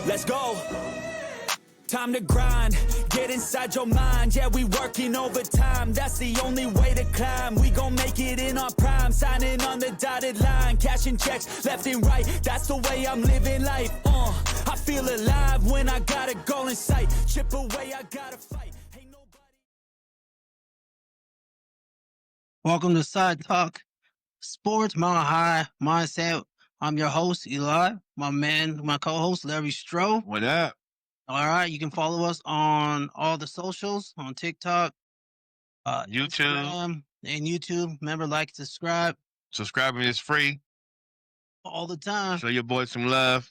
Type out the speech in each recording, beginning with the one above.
Let's go. Time to grind, get inside your mind. Yeah, we working overtime. That's the only way to climb. We gon' make it in our prime. Signing on the dotted line, cashing checks left and right. That's the way I'm living life. I feel alive when I got a goal in sight. Chip away, I gotta fight. Ain't nobody. Welcome to Side Talk Sports, Mile High Mindset. I'm your host, Eli. My co-host, Larry Stroh. What up? All right, you can follow us on all the socials, on TikTok, YouTube. Instagram, and YouTube. Remember, like, subscribe. Subscribing is free. All the time. Show your boys some love.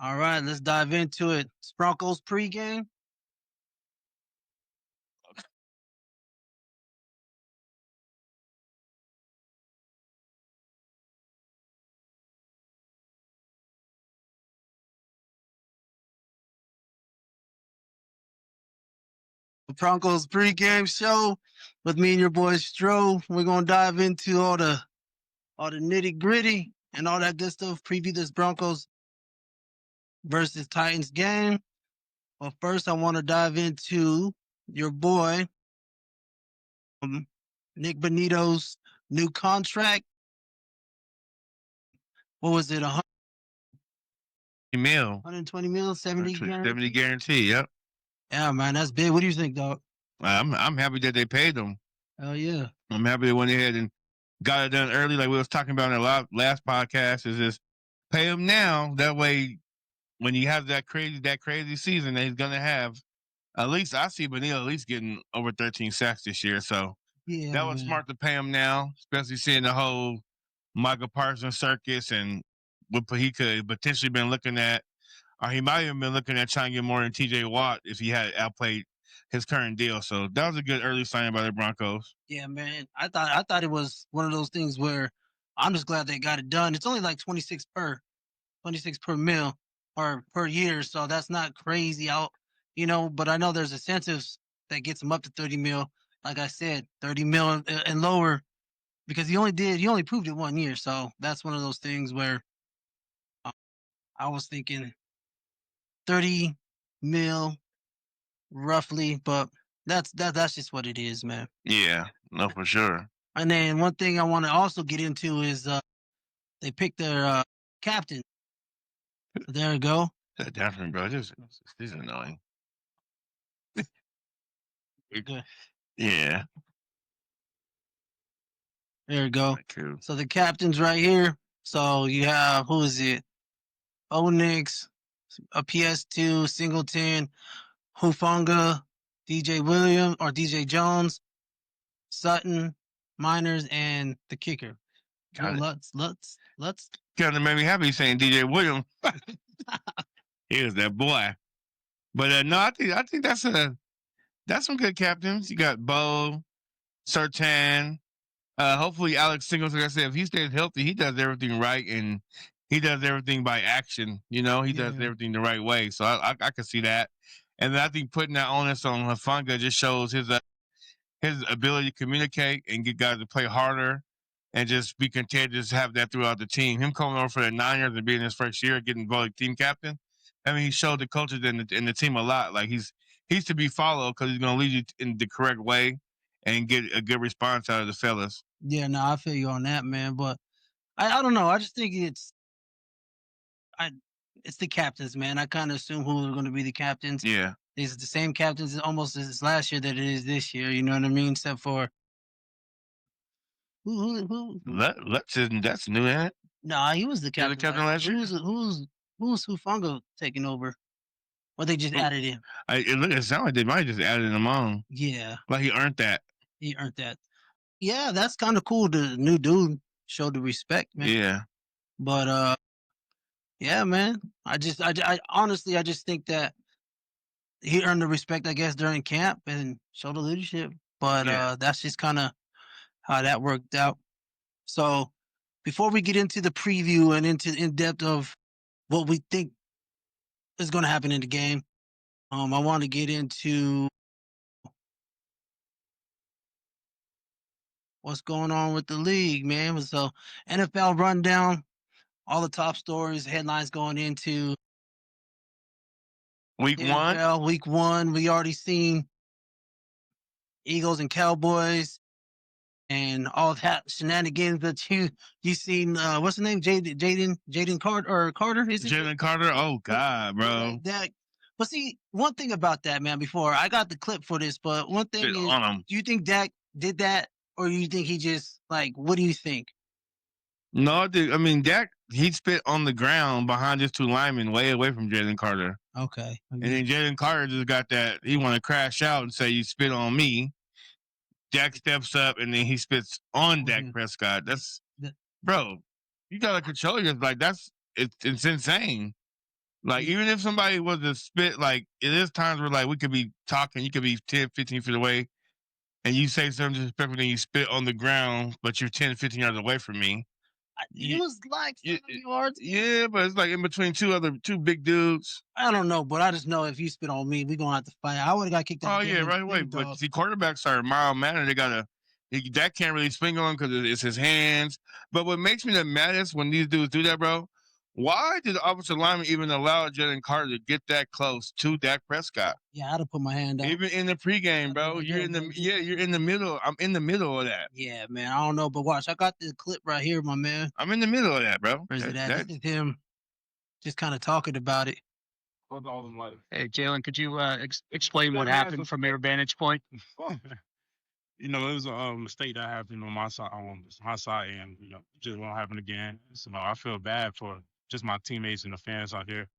All right, let's dive into it. It's Broncos pregame. Broncos pregame show with me and your boy Stroh. We're gonna dive into all the nitty gritty and all that good stuff. Preview this Broncos versus Titans game. But first, I want to dive into your boy Nick Bonito's new contract. What was it? 120 mil, 70 guarantee. 70 guarantee. Yep. Yeah, man, that's big. What do you think, dog? I'm happy that they paid them. Oh yeah. I'm happy they went ahead and got it done early, like we was talking about in the last podcast. Is just pay him now. That way, when you have that crazy season that he's gonna have, at least I see Bonito at least getting over 13 sacks this year. So Yeah, that was smart to pay him now, especially seeing the whole Michael Parsons circus and what he could potentially been looking at. Or he might have been looking at trying to get more than TJ Watt if he had outplayed his current deal. So that was a good early signing by the Broncos. Yeah, man. I thought it was one of those things where I'm just glad they got it done. It's only like 26 per mil or per year, so that's not crazy out, but I know there's incentives that gets him up to 30 mil. Like I said, 30 mil and lower, because he only proved it 1 year. So that's one of those things where I was thinking 30 mil roughly, but that's just what it is, man. Yeah, no, for sure. And then one thing I want to also get into is they picked their captain. There you go. That's different, bro. This is annoying. Yeah. There you go. Cool. So the captain's right here. So you have, who is it? Onyx, a PS2, Singleton, Hufanga, DJ Jones, Sutton, Miners, and the kicker. Lutz. Kind of made me happy saying DJ Williams. Here's that boy. But no, I think that's some good captains. You got Bo, Sertan. Hopefully Alex Singles, like I said, if he stays healthy, he does everything right, and he does everything by action. He does everything the right way. So I can see that. And then I think putting that onus on Hufanga just shows his ability to communicate and get guys to play harder and just be content to just have that throughout the team. Him coming over for the Niners and being his first year, getting voted team captain. I mean, he showed the coaches and the team a lot. Like he's to be followed because he's going to lead you in the correct way and get a good response out of the fellas. Yeah, no, I feel you on that, man. But I don't know. I just think it's the captains, man. I kind of assume who are going to be the captains. Yeah. It's the same captains almost as last year that it is this year. You know what I mean? Except for who? That's new, ain't it? Nah, he was the captain. The captain last year. Who's Hufanga taking over? Or they just added him? It sounds like they might have just added him on. Yeah. Like he earned that. Yeah, that's kind of cool. The new dude showed the respect, man. Yeah. But yeah, man. I honestly just think that he earned the respect, I guess, during camp and showed the leadership. But that's just kind of how that worked out. So before we get into the preview and into in depth of what we think is going to happen in the game, I want to get into what's going on with the league, man. So NFL rundown, all the top stories, headlines going into Week 1? NFL, week 1. We already seen Eagles and Cowboys and all that shenanigans that you seen. What's the name? Jaden Carter? Is it Jalen Carter? Oh, God, bro. That. But see, one thing about that, man, before I got the clip for this, but one thing Spit is, on him. do you think Dak did that, or you think he just, like, what do you think? No, dude. I mean, Dak, he spit on the ground behind his 2 linemen way away from Jalen Carter. Okay. And then Jalen Carter just got that. He want to crash out and say, you spit on me. Dak steps up and then he spits on Dak Prescott. Bro, you got to control yourself. Like, it's insane. Like, even if somebody was to spit, like, it is times where, like, we could be talking, you could be 10, 15 feet away, and you say something disrespectful, and you spit on the ground, but you're 10, 15 yards away from me. It was like 7 yards. Yeah, but it's like in between two big dudes. I don't know, but I just know if you spit on me, we're going to have to fight. I would have got kicked out. Oh, yeah, right away. But see, quarterbacks are mild mannered. That can't really swing on because it's his hands. But what makes me the maddest when these dudes do that, bro, why did the offensive lineman even allow Jalen Carter to get that close to Dak Prescott? Yeah, I'd have put my hand up. Even in the pregame, bro, you're in the middle. I'm in the middle of that. Yeah, man, I don't know, but watch, I got the clip right here, my man. I'm in the middle of that, bro. Where's it at? This is him just kind of talking about it. Hey, Jalen, could you explain what happened from your vantage point? You know, it was a mistake that happened on my side, and just won't happen again. So I feel bad for just my teammates and the fans out here.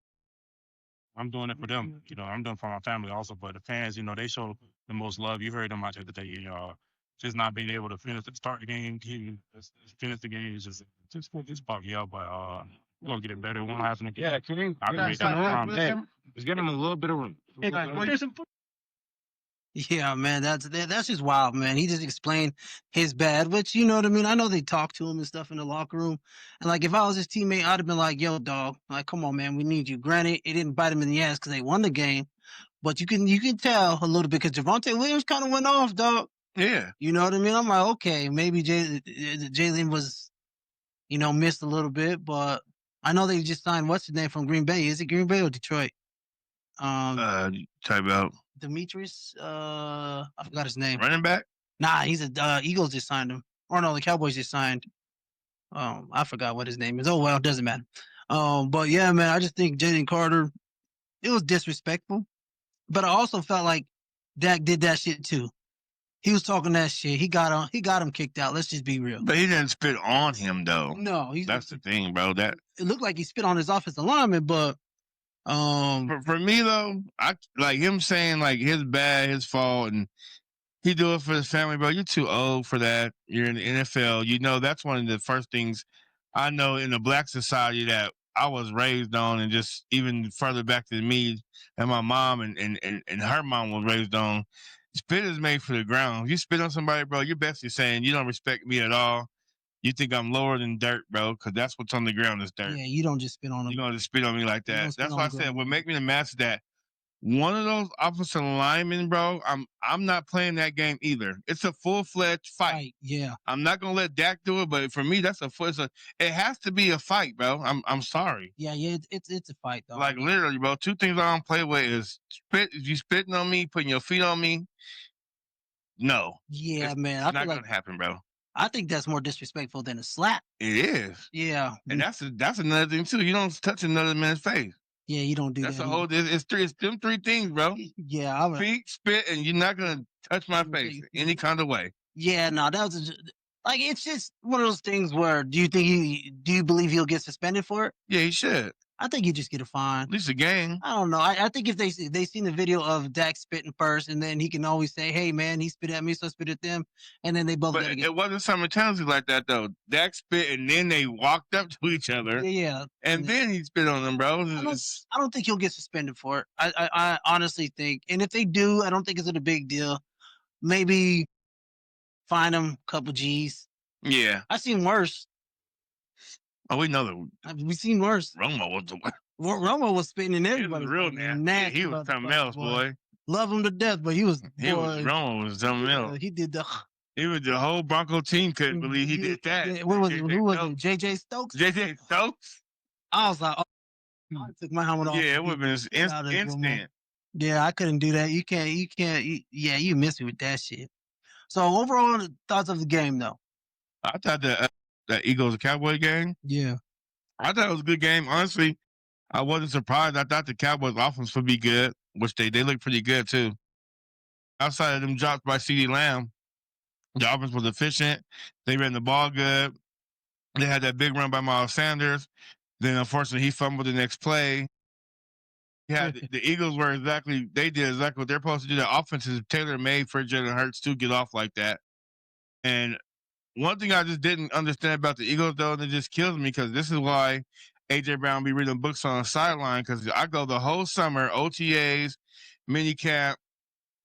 I'm doing it for them. I'm doing it for my family also. But the fans, they show the most love. You heard them out there today. Just not being able to start the game, finish the game is just bug me up. But we're gonna get it better. It won't happen again. Yeah, I can make that room. Just give them a little bit of room. Yeah, man, that's just wild, man. He just explained his bad, which, you know what I mean? I know they talk to him and stuff in the locker room. And, like, if I was his teammate, I'd have been like, yo, dog, like, come on, man, we need you. Granted, it didn't bite him in the ass because they won the game, but you can tell a little bit because Javonte Williams kind of went off, dog. Yeah. You know what I mean? I'm like, okay, maybe Jalen was, missed a little bit, but I know they just signed, what's his name, from Green Bay. Is it Green Bay or Detroit? Type out. Demetrius, I forgot his name. Running back? Nah, he's Eagles just signed him. Or no, the Cowboys just signed. I forgot what his name is. Oh well, it doesn't matter. But yeah, man, I just think Jalen Carter, it was disrespectful. But I also felt like Dak did that shit too. He was talking that shit. He got him kicked out. Let's just be real. But he didn't spit on him though. No, that's the thing, bro. That it looked like he spit on his offensive lineman, but for me though, I like him saying like his fault, and he do it for his family, bro. You're too old for that. You're in the NFL. That's one of the first things I know in the black society that I was raised on, and just even further back to me and my mom and her mom was raised on. Spit is made for the ground. If you spit on somebody, bro, you're basically saying you don't respect me at all. You think I'm lower than dirt, bro, because that's what's on the ground is dirt. Yeah, you don't just spit on them. You don't just spit on me like that. That's why I said what make me the master that one of those offensive linemen, bro, I'm not playing that game either. It's a full-fledged fight. Yeah. I'm not gonna let Dak do it, but for me, it has to be a fight, bro. I'm sorry. Yeah, it's a fight though. Like literally, bro. Two things I don't play with is spit. If you spitting on me, putting your feet on me, no. Yeah, man. It's not gonna happen, bro. I think that's more disrespectful than a slap. It is. Yeah. And that's another thing too. You don't touch another man's face. Yeah, you don't do that's that. It's them three things, bro. Yeah. Feet, spit, and you're not gonna touch my face any kind of way. Yeah, no, that was it's just one of those things where do you believe he'll get suspended for it? Yeah, he should. I think you just get a fine. At least a game. I don't know. I think if they seen the video of Dak spitting first, and then he can always say, "Hey, man, he spit at me, so I spit at them," and then they both. But it wasn't simultaneously like that though. Dak spit, and then they walked up to each other. Yeah. And then he spit on them, bro. I don't think he'll get suspended for it. I honestly think, and if they do, I don't think it's a big deal. Maybe fine him a couple G's. Yeah. I've seen worse. Oh, we know that. We've seen worse. Romo was the one. Romo was spitting in everybody. Real nasty. He was something else, boy. Love him to death, but Romo was something else. He did the. Even the whole Bronco team couldn't believe he did that. Who was it? JJ Stokes? JJ Stokes? I was like, oh. I took my helmet off. Yeah, it would have been instant. Yeah, I couldn't do that. You can't. You miss me with that shit. So overall, the thoughts of the game, though. I thought that Eagles and Cowboys game. Yeah, I thought it was a good game. Honestly, I wasn't surprised. I thought the Cowboys' offense would be good, which they look pretty good too. Outside of them drops by CeeDee Lamb, the offense was efficient. They ran the ball good. They had that big run by Miles Sanders. Then, unfortunately, he fumbled the next play. Yeah, the Eagles they did exactly what they're supposed to do. The offense is tailor-made for Jalen Hurts to get off like that. And one thing I just didn't understand about the Eagles, though, and it just kills me because this is why A.J. Brown be reading books on the sideline, because I go the whole summer, OTAs, minicamp,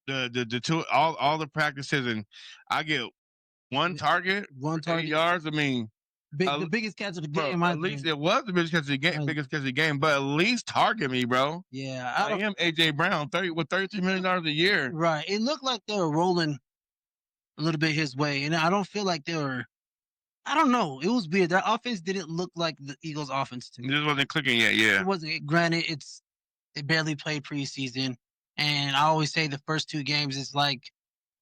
the two, all the practices, and I get one target, 8 yards. I mean, the biggest catch of the game. At least it was the biggest catch of the game, but at least target me, bro. Yeah, I am A.J. Brown, $33 million a year. Right. It looked like they were rolling a little bit his way, and I don't feel like they were. I don't know. It was weird. That offense didn't look like the Eagles' offense to me. This wasn't clicking yet. Yeah, it wasn't. Granted, they barely played preseason, and I always say the first 2 games is like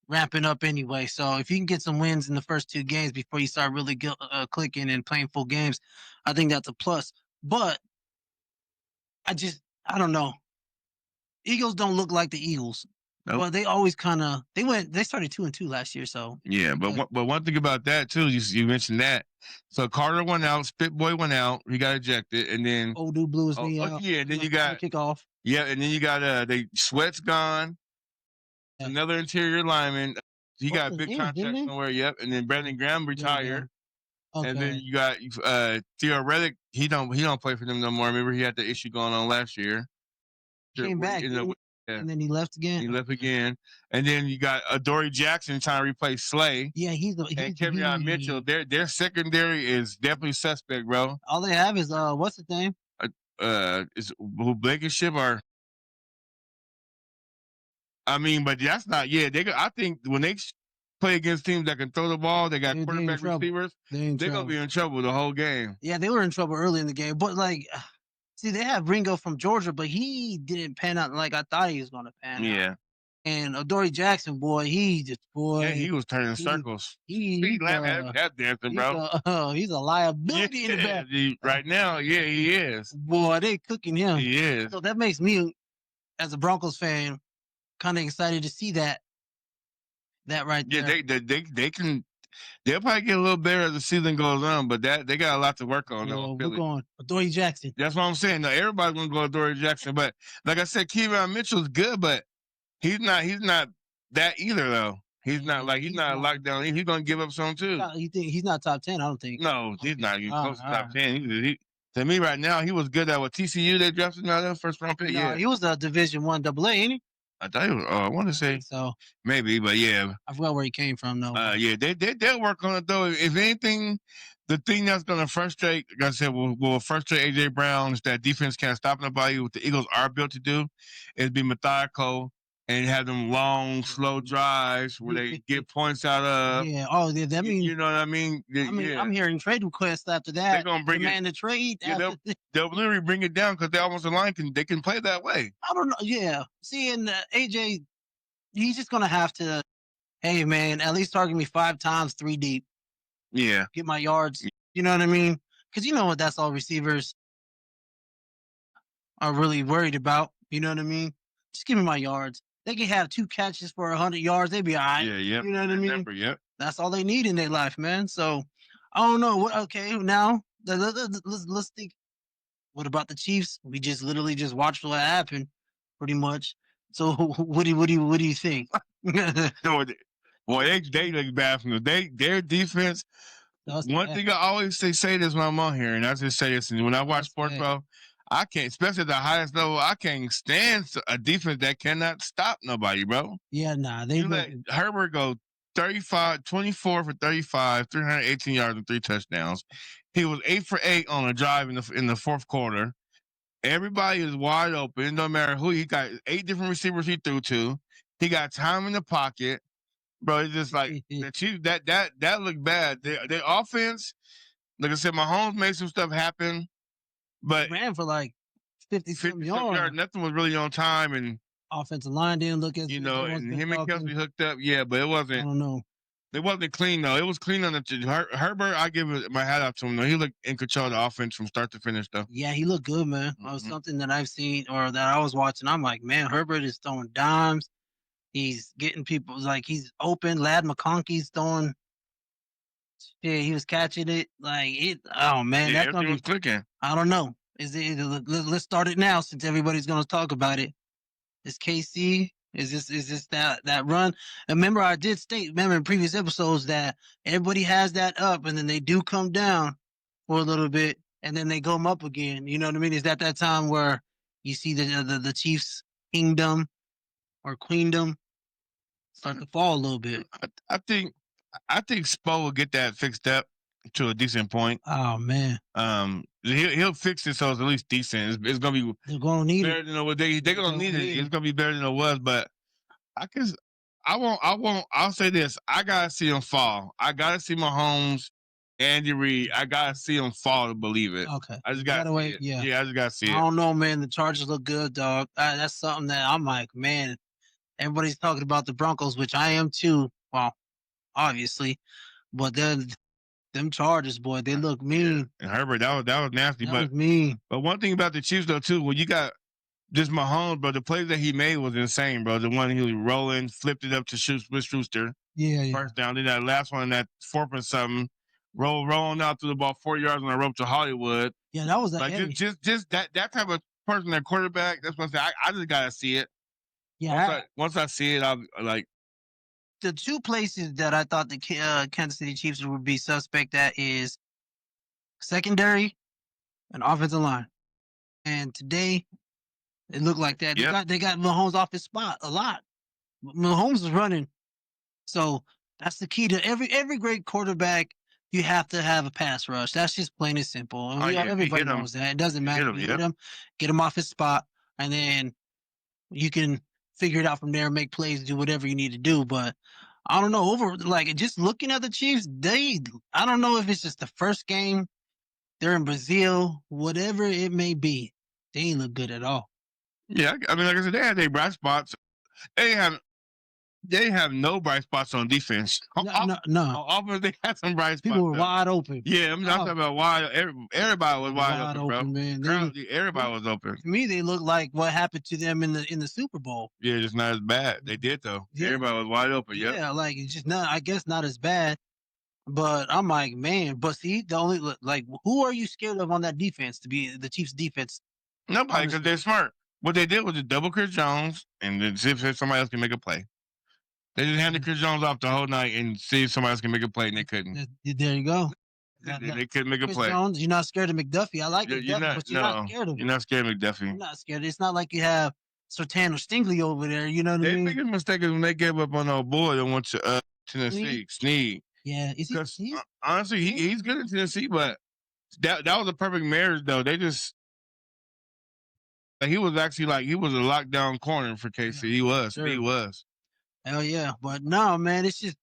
ramping up anyway. So if you can get some wins in the first 2 games before you start really clicking and playing full games, I think that's a plus. But I don't know. Eagles don't look like the Eagles. Nope. But they always they started 2-2 last year. So yeah, but one thing about that too, you mentioned that. So Carter went out, Spit Boy went out, he got ejected, and then old dude blew his knee out. Yeah, then you got kickoff. Yeah, and then you got Sweat's gone. Yeah. Another interior lineman. He got a big contract somewhere. Yep, and then Brandon Graham retired. Yeah. Okay. And then you got Theo Reddick. He don't play for them no more. Remember, he had the issue going on last year. Came back. And then he left again. He left again. And then you got Adoree Jackson trying to replace Slay. Yeah, he's Kevin Mitchell. Their secondary is definitely suspect, bro. All they have is what's his name? Is Blankenship or I mean, but that's not. Yeah, I think when they play against teams that can throw the ball, they got quarterback receivers. They're gonna be in trouble the whole game. Yeah, they were in trouble early in the game, but like. See, they have Ringo from Georgia, but he didn't pan out like I thought he was going to pan out. Yeah. And Adoree Jackson, boy, yeah, he was turning circles. He's that dancing, bro. He's a liability in the back. Right now, yeah, he is. Boy, they cooking him. He is. So that makes me, as a Broncos fan, kind of excited to see that right there. Yeah, they can. They'll probably get a little better as the season goes on, but they got a lot to work on. We're going Adoree Jackson. That's what I'm saying. No, everybody's gonna go Adoree Jackson, but like I said, Kevin Mitchell's good, but he's not that either though. He's not a lockdown. He's gonna give up some too. You think he's not top 10? I don't think. No, he's not even close to top 10. To me right now, he was good at what TCU they drafted him out of first round pick. No, yeah, he was a Division I AA, ain't he? I thought he was, I want to say so. Maybe, but yeah. I forgot where he came from, though. Yeah, they'll work on it, though. If anything, the thing that's going to frustrate, like I said, will frustrate A.J. Brown is that defense can't stop nobody. What the Eagles are built to do is be methodical and have them long, slow drives where they get points out of. Yeah. Oh, that means you know what I mean. Yeah. I'm hearing trade requests after that. They're gonna bring the trade. Yeah, they'll literally bring it down because they almost the line they can play that way. I don't know. Yeah. See, and AJ, he's just gonna have to. Hey, man, at least target me 5 times, 3 deep. Yeah. Get my yards. You know what I mean? Because you know what? That's all receivers are really worried about. You know what I mean? Just give me my yards. They can have 2 catches for 100 yards. They'd be all right. Yeah, yeah. You know what I mean? Remember, yep. That's all they need in their life, man. So, I don't know. Okay, now, let's think. What about the Chiefs? We just literally just watched what happened, pretty much. So, what do you think? Boy, they look bad from their defense. One thing I always say this when I'm on here, and I just say this, and when I watch sports, bro, I can't, especially at the highest level, I can't stand a defense that cannot stop nobody, bro. Yeah, nah. You let Herbert go 24 for 35, 318 yards and 3 touchdowns. He was 8 for 8 on a drive in the fourth quarter. Everybody is wide open. No matter who. He got 8 different receivers he threw to. He got time in the pocket. Bro, it's just like the Chiefs, that looked bad. Their offense, like I said, Mahomes made some stuff happen. But ran for like 50-some 50 yards. yards. Nothing was really on time, and Offensive line didn't look as you good. know, and him and Kelsey hooked up. Yeah, but it wasn't. I don't know. It wasn't clean though. It was clean on the Herbert. I give my hat off to him though. He looked in control of the offense from start to finish though. Yeah, he looked good, man. Something that I've seen or that I was watching. I'm like, man, Herbert is throwing dimes. He's getting people like he's open. Lad McConkey's throwing. Yeah, he was catching it like it. Oh man, Yeah, that's gonna everything be was clicking. I don't know. Let's start it now since everybody's gonna talk about it. Is KC? Is this that run? And remember, I did state, in previous episodes that everybody has that up, and then they do come down for a little bit, and then they come up again. You know what I mean? Is that time where you see the Chiefs' kingdom or queendom start to fall a little bit? I think Spo will get that fixed up to a decent point. Oh man, he'll fix it so it's at least decent. It's gonna be they're gonna need better it. than what they're gonna need it. It's gonna be better than it was, but I'll say this. I gotta see him fall. I gotta see Mahomes, Andy Reid. I gotta see him fall to believe it. Okay, I just gotta see it. Yeah, I just gotta see it. I don't know, man. The Chargers look good, dog. That's something that I'm like, man. Everybody's talking about the Broncos, which I am too. Well, obviously, but then them Chargers, boy, they look mean. Yeah. And Herbert, that was nasty. That was mean. But one thing about the Chiefs though too, when you got just Mahomes, bro, the plays that he made was insane, bro. The one he was rolling, flipped it up to Schuster. Yeah. First down. Then that last one, that 4th and something, rolling out through the ball 4 yards on the rope to Hollywood. Yeah, that was like just that type of person, that quarterback. That's what I say. I just gotta see it. Yeah. Once I see it, I'll like. The two places that I thought the Kansas City Chiefs would be suspect at is secondary and offensive line. And today, it looked like that. They got Mahomes off his spot a lot. Mahomes is running. So that's the key to every great quarterback. You have to have a pass rush. That's just plain and simple. And everybody knows that. It doesn't matter. Get him off his spot, and then you can figure it out from there, make plays, do whatever you need to do. But I don't know, just looking at the Chiefs, I don't know if it's just the first game, they're in Brazil, whatever it may be, they ain't look good at all. Yeah, I mean, like I said, they had their bright spots. They have no bright spots on defense. No. On offense, they had some bright spots. People were wide open. Yeah, I'm talking about wide. Everybody was wide open, bro. Man. Everybody was open. To me, they look like what happened to them in the Super Bowl. Yeah, just not as bad. They did though. Yeah. Everybody was wide open. Yep. Yeah, like it's just not. I guess not as bad. But I'm like, man. But see, the only who are you scared of on that defense to be the Chiefs' defense? Nobody, because they're smart. What they did was to double Chris Jones and then see if somebody else can make a play. They just handed Chris Jones off the whole night and see if somebody else can make a play, and they couldn't. There you go. They couldn't make a play. Jones, you're not scared of McDuffie. I like McDuffie, but you're not scared of him. You're not scared of McDuffie. You're not scared. It's not like you have Sertan or Stingley over there. You know what I mean? Their biggest mistake is when they gave up on old boy and went to Tennessee. Snead. Yeah, is he? Honestly, he's good in Tennessee, but that was a perfect marriage, though. They just he was actually he was a lockdown corner for KC. Yeah, he was. Sure. He was. Hell yeah. But no, man, it's just,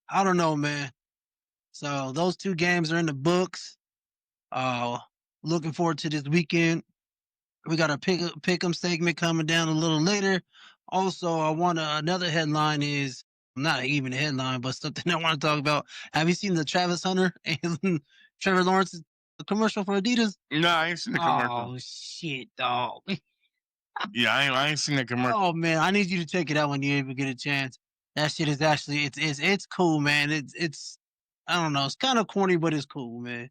I don't know, man. So those two games are in the books. Looking forward to this weekend. We got a pick 'em segment coming down a little later. Also, I want another headline is, not even a headline, but something I want to talk about. Have you seen the Travis Hunter and Trevor Lawrence commercial for Adidas? No, I ain't seen the commercial. Oh, shit, dog. Yeah, I ain't seen that commercial. Oh man, I need you to check it out when you ever get a chance. That shit is actually it's cool, man. It's I don't know, it's kind of corny, but it's cool, man.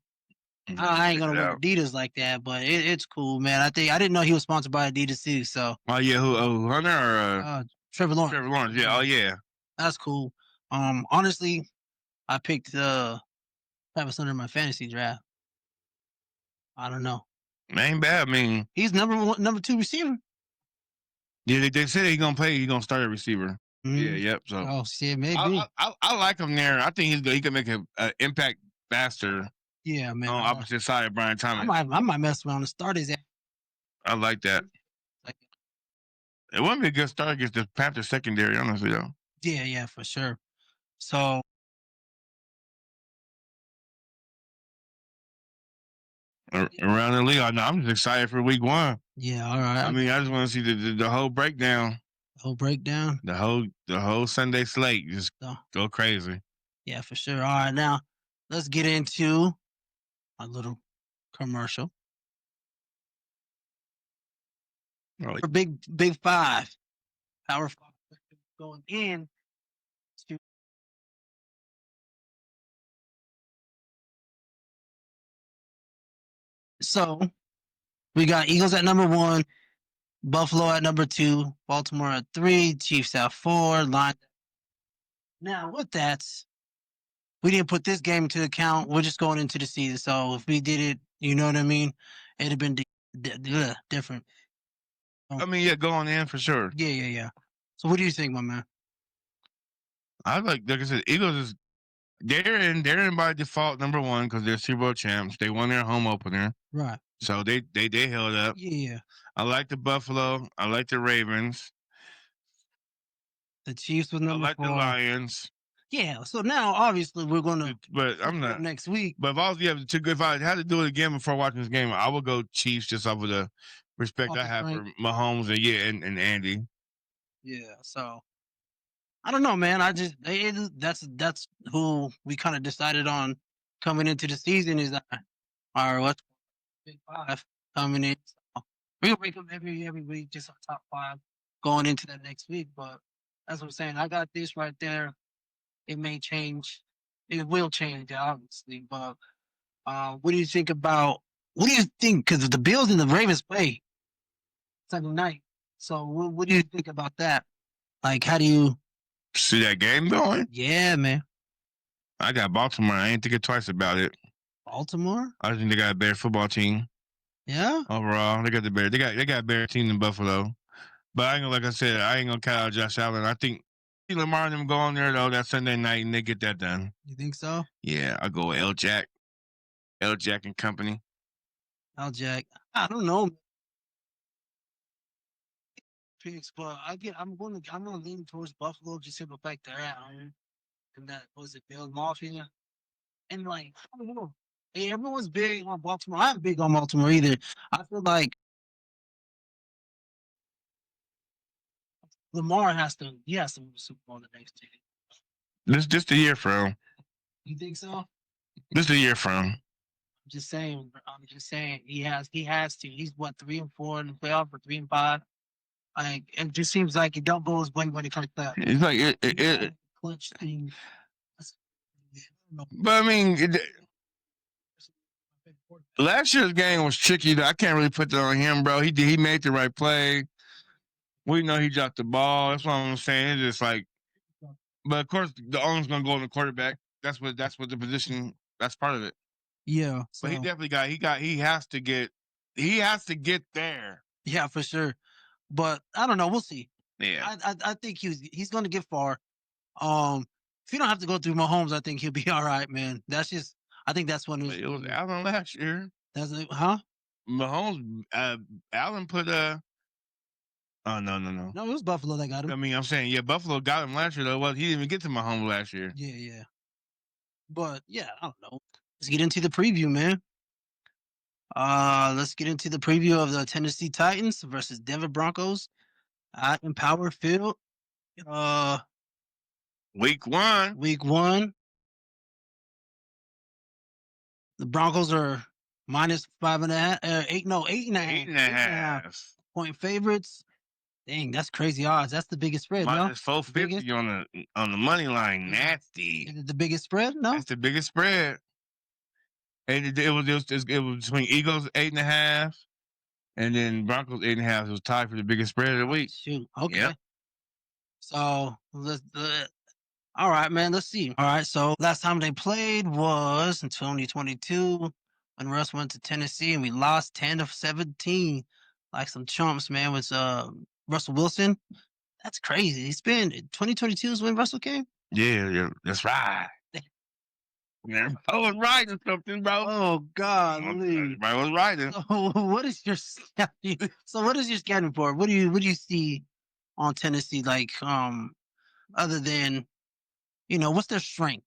I ain't gonna wear Adidas like that, but it's cool, man. I didn't know he was sponsored by Adidas too. So oh yeah, who Hunter or Trevor Lawrence? Trevor Lawrence, yeah, oh yeah, that's cool. Honestly, I picked Travis Hunter in my fantasy draft. I don't know. Ain't bad. I mean, he's number 2 receiver. Yeah, they said he's gonna play. He's gonna start a receiver. Mm-hmm. Yeah, yep. So oh shit, maybe I like him there. I think he can make an impact faster. Yeah, man. On opposite side of Brian Thomas. I might mess around and start his. I like that. It wouldn't be a good start against the Panthers secondary, honestly, though. Yeah, for sure. So around the league, I'm just excited for week 1. Yeah, all right. I mean, I just want to see the whole breakdown. Whole breakdown. The whole Sunday slate. Just go crazy. Yeah, for sure. All right, now let's get into a little commercial. Really? Big five. Power five going in to so we got Eagles at number 1, Buffalo at number 2, Baltimore at 3, Chiefs at 4, Lions. Now with that, we didn't put this game into account. We're just going into the season. So if we did it, you know what I mean? It'd have been different. I mean, yeah, going in for sure. Yeah. So what do you think, my man? I like I said, Eagles is they're in by default number 1 because they're Super Bowl champs. They won their home opener, right? So they held up. Yeah. I like the Buffalo. I like the Ravens. The Chiefs was number 4. I like the Lions. Yeah. So now, obviously, we're gonna. But I'm not next week. But if I had to do it again before watching this game, I would go Chiefs just off of the respect I have for Mahomes and Andy. Yeah. So I don't know, man. That's who we kind of decided on coming into the season is that our what's big five coming in. So we'll break them every week, just our top 5 going into that next week. But that's what I'm saying. I got this right there. It may change. It will change, obviously. But what do you think about? What do you think? Because the Bills and the Ravens play Sunday night. So what do you think about that? Like, how do you see that game going? Yeah, man. I got Baltimore. I ain't thinking twice about it. Baltimore? I think they got a better football team. Yeah. Overall, they got the better. They got a better team than Buffalo. But I ain't gonna, like I said, I ain't gonna count out Josh Allen. I think Lamar and them go on there though that Sunday night and they get that done. You think so? Yeah, I go with L. Jack and company. L. Jack. I don't know. Picks, but I'm gonna lean towards Buffalo just to the fact they're at home. And that was it, Bill Mafia. And like, I don't know. Hey, everyone's big on Baltimore. I'm big on Baltimore either. I feel like Lamar has to win the Super Bowl the next year. This the year for him. You think so? This the year for him. I'm just saying he has to. He's what, 3-4 in the playoff or 3-5. Like, it just seems like it don't go his way when it comes to that. It's like it clutch thing. But I mean, last year's game was tricky. I can't really put that on him, bro. He made the right play. We know he dropped the ball. That's what I'm saying. It's just like, but of course the owner's gonna go on the quarterback. That's what the position. That's part of it. Yeah. So. But he definitely he has to get there. Yeah, for sure. But I don't know. We'll see. Yeah. I think he's going to get far. If you don't have to go through Mahomes, I think he'll be all right, man. I think that's when it was Allen last year. That's it, huh? Mahomes, Allen put Oh no. No, it was Buffalo that got him. I mean, I'm saying, yeah, Buffalo got him last year though. Well, he didn't even get to Mahomes last year. Yeah. But yeah, I don't know. Let's get into the preview, man. Let's get into the preview of the Tennessee Titans versus Denver Broncos at Empower Field. Week 1. The Broncos are minus 5.5, 8.5 point favorites. Dang, that's crazy odds. That's the biggest spread. Minus 450 on the money line. Nasty. Is it the biggest spread? No, that's the biggest spread. And it was between Eagles 8.5 and then Broncos 8.5. It was tied for the biggest spread of the week. Shoot. Okay. Yep. So all right, man. Let's see. All right. So last time they played was in 2022 when Russ went to Tennessee and we lost 10-17, like some chumps, man. With Russell Wilson. That's crazy. He's been 2022 is when Russell came. Yeah, that's right. Man, I was writing something, bro. Oh God, I was writing. So what is your scouting for? What do you see on Tennessee? Like, other than, what's their strength?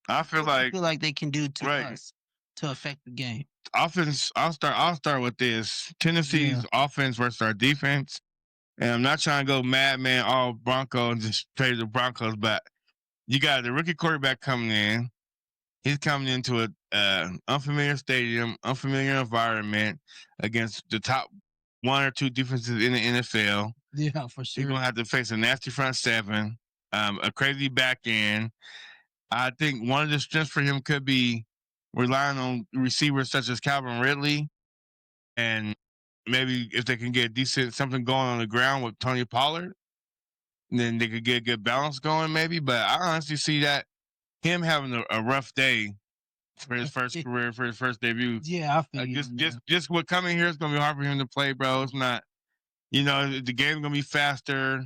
I feel like they can do to to affect the game? Offense. I'll start with this. Tennessee's offense versus our defense. And I'm not trying to go madman all Broncos and just play the Broncos, but you got the rookie quarterback coming in. He's coming into a unfamiliar stadium, unfamiliar environment against the top one or two defenses in the NFL. Yeah, for sure. He's gonna have to face a nasty front seven, a crazy back end. I think one of the strengths for him could be relying on receivers such as Calvin Ridley, and maybe if they can get decent something going on the ground with Tony Pollard, then they could get a good balance going, maybe. But I honestly see that him having a rough day for his first career, for his first debut. Yeah, I feel just what coming here is gonna be hard for him to play, bro. It's not, the game's gonna be faster.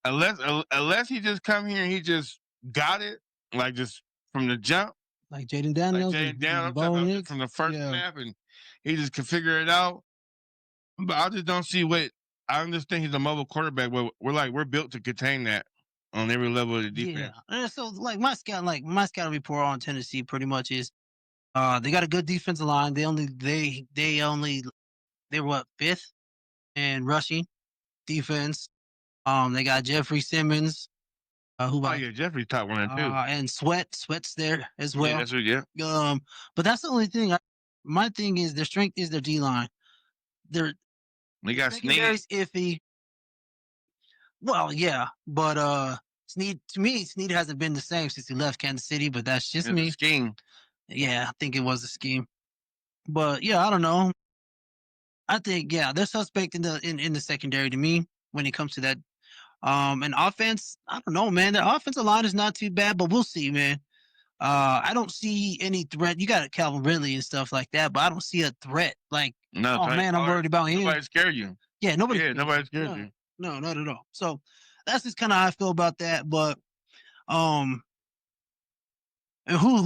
Unless he just come here and he just got it, like just from the jump. Like Jaden Daniels, from the first snap, and he just can figure it out. But I just don't see I understand he's a mobile quarterback, but we're built to contain that on every level of the defense. Yeah. And so my scout report on Tennessee pretty much is they got a good defensive line. They were fifth in rushing defense. They got Jeffrey Simmons, Jeffrey's top 1 and 2. And Sweat's there as well. Yeah, that's what, but that's the only thing. My thing is their strength is their D line. They got Snead. Iffy. Well, yeah, but Snead, to me, Snead hasn't been the same since he left Kansas City. But that's just me. Scheme. Yeah, I think it was a scheme. But yeah, I don't know. I think they're suspect in the secondary to me when it comes to that. And offense, I don't know, man. The offensive line is not too bad, but we'll see, man. I don't see any threat. You got Calvin Ridley and stuff like that, but I don't see a threat. Like, I'm worried about him. Nobody scared you. Yeah, nobody scared you. No, not at all. So that's just kind of how I feel about that. But who